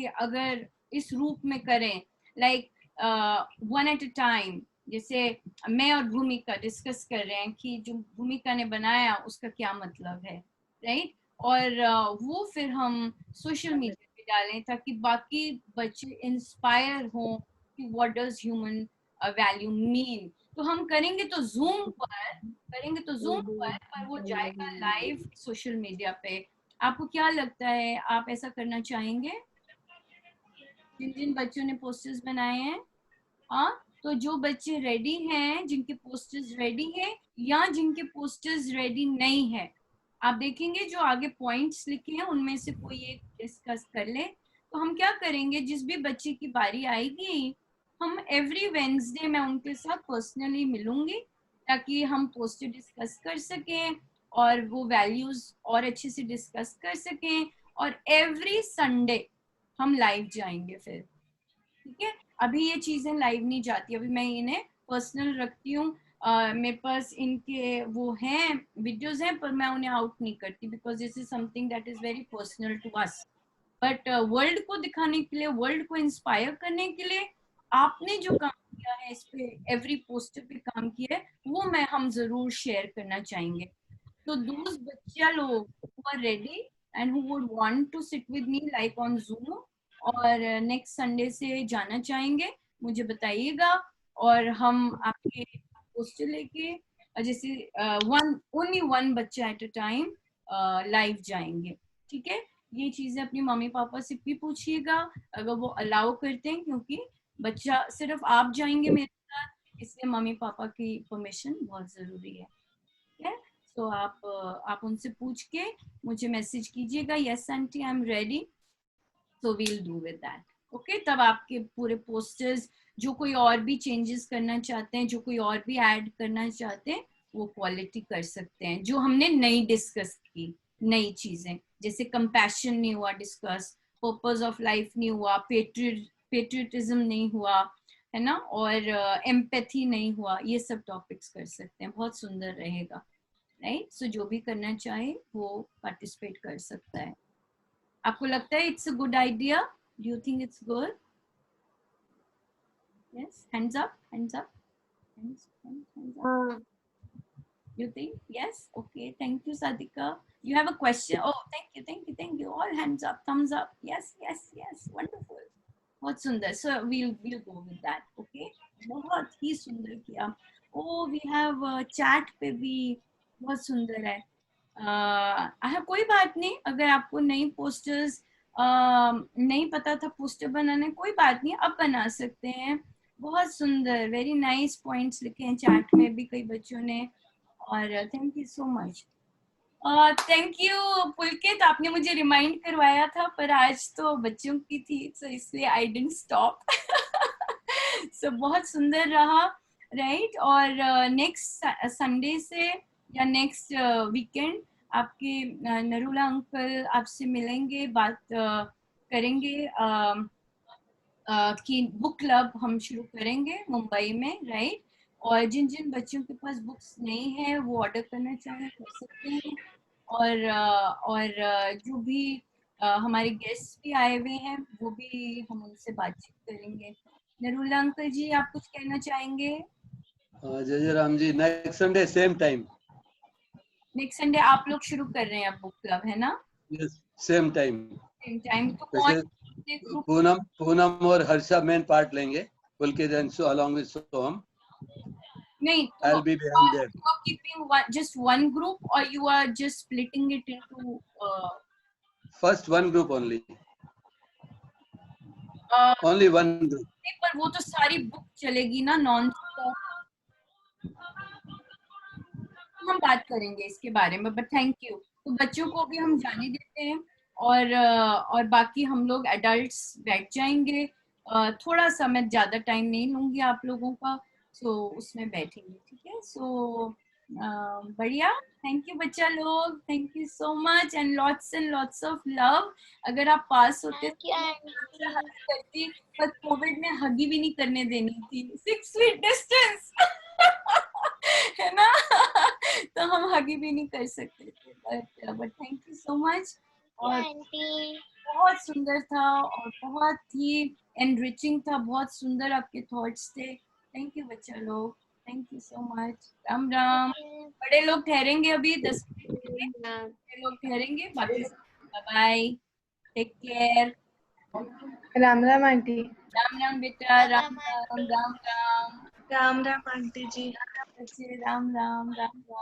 अगर इस रूप में करें, लाइक 1 at a time, जैसे मैं और भूमिका डिस्कस कर रहे हैं कि जो भूमिका ने बनाया उसका क्या मतलब है, राइट, और वो फिर हम सोशल मीडिया पे डालें ताकि बाकी बच्चे इंस्पायर हों कि what does human value mean. तो हम करेंगे तो जूम पर वो जाएगा लाइव सोशल मीडिया पे। आपको क्या लगता है, आप ऐसा करना चाहेंगे जिन जिन बच्चों ने पोस्टर्स बनाए हैं? हाँ, तो जो बच्चे रेडी हैं, जिनके पोस्टर्स रेडी हैं या जिनके पोस्टर्स रेडी नहीं है, आप देखेंगे जो आगे पॉइंट्स लिखे हैं उनमें से कोई एक डिस्कस कर ले। तो हम क्या करेंगे, जिस भी बच्चे की बारी आएगी, हम एवरी वेडनेसडे मैं उनके साथ पर्सनली मिलूंगी ताकि हम पोस्टर डिस्कस कर सकें और वो वैल्यूज और अच्छे से डिस्कस कर सकें। और एवरी संडे हम लाइव जाएंगे फिर, ठीक है? अभी ये चीजें लाइव नहीं जाती, अभी मैं इन्हें पर्सनल रखती हूँ। मेरे पास इनके वो हैं वीडियोस हैं, पर मैं उन्हें आउट नहीं करती because this is something that is very personal to us. But world को दिखाने के लिए, वर्ल्ड को इंस्पायर करने के लिए आपने जो काम किया है, इस पे एवरी पोस्टर पे काम किया है, वो हम जरूर शेयर करना चाहेंगे। तो दोस्त बच्चा लोग who are ready and who would want to sit with me like on Zoom और नेक्स्ट संडे से जाना चाहेंगे, मुझे बताइएगा और हम आपके पोस्टर लेके जैसे ओनली वन बच्चा एट अ टाइम लाइव जाएंगे, ठीक है? ये चीजें अपनी मम्मी पापा से भी पूछिएगा अगर वो अलाउ करते हैं, क्योंकि बच्चा सिर्फ आप जाएंगे मेरे साथ, इसलिए मम्मी पापा की परमिशन बहुत जरूरी है, ठीक है? तो आप उनसे पूछ के मुझे मैसेज कीजिएगा, yes aunty I am ready, so we'll do with that, okay? तब आपके पूरे पोस्टर्स, जो कोई और भी चेंजेस करना चाहते हैं, जो कोई और भी ऐड करना चाहते हैं, वो क्वालिटी कर सकते हैं। जो हमने नई डिस्कस की, नई चीजें जैसे कंपैशन नहीं हुआ डिस्कस, पर्पस ऑफ लाइफ नहीं हुआ, पेट्रियटिज्म नहीं हुआ, है ना, और एम्पैथी नहीं हुआ, ये सब टॉपिक्स कर सकते हैं, बहुत सुंदर रहेगा, राइट? सो जो भी करना चाहे वो पार्टिसिपेट कर सकता है। आपको लगता है it's a good idea? Do you think it's good? Yes, hands up, hands up, hands up. You think? Yes? Okay, thank you, Sadika. You have a question? Oh, thank you. All hands up, thumbs up. Yes, wonderful. बहुत सुंदर. So we'll go with that, okay? बहुत ही सुंदर किया. Oh, we have chat पे भी बहुत सुंदर है. कोई बात नहीं, अगर आपको नई पोस्टर्स नहीं पता था पोस्टर बनाने, कोई बात नहीं, अब बना सकते हैं। बहुत सुंदर, वेरी नाइस पॉइंट्स लिखे हैं चैट में भी कई बच्चों ने, और thank you so much. Thank you Pulkit, आपने मुझे रिमाइंड करवाया था, पर आज तो बच्चों की थी, so इसलिए आई डिडंट स्टॉप। सो बहुत सुंदर रहा, राइट? और नेक्स्ट संडे से या नेक्स्ट वीकेंड आपके नरूला अंकल आपसे मिलेंगे, बात करेंगे कि बुक क्लब हम शुरू करेंगे मुंबई में, राइट? और जिन जिन बच्चों के पास बुक्स नहीं है वो ऑर्डर करना चाहें कर सकते हैं, और जो भी हमारे गेस्ट भी आए हुए हैं वो भी हम उनसे बातचीत करेंगे। नरूला अंकल जी, आप कुछ कहना चाहेंगे? जय जय Ram ji, next Sunday same time. Next Sunday आप लोग शुरू कर रहे हैं अब बुक क्लब, है ना? Yes, same time. तो कौन? पूनम और हर्षा मेन पार्ट लेंगे, पुलकित एंड सो along with सोहम। नहीं, I'll be behind there. You are keeping just one group or you are just splitting it into First one group only. Only one group. पर वो तो सारी book चलेगी ना, non हम बात करेंगे इसके बारे में, बट थैंक यू। तो बच्चों को भी हम जाने देते हैं, और बाकी हम लोग एडल्ट्स बैठ जाएंगे। थोड़ा सा, मैं ज्यादा टाइम नहीं लूंगी आप लोगों का, सो उसमें बैठेंगे, ठीक है? सो बढ़िया, थैंक यू बच्चा लोग, thank you so much and lots of love. अगर आप पास होते करती, पर कोविड में हगी भी नहीं करने देनी थी, 6 फीट डिस्टेंस है ना, तो हम हगी भी नहीं कर सकते थे, but thank you so much. और बहुत सुंदर था और बहुत ही एनरिचिंग था, बहुत सुंदर आपके थॉट्स थे। थैंक यू बच्चा लोग, thank you so much. Ram Ram. बड़े लोग ठहरेंगे अभी 10 मिनट, बड़े लोग ठहरेंगे, बाकी bye bye, take care. Ram Ram aunty. Ram Ram बेटा, राम राम, राम राम, राम राम आंटी जी। राम राम, राम राम।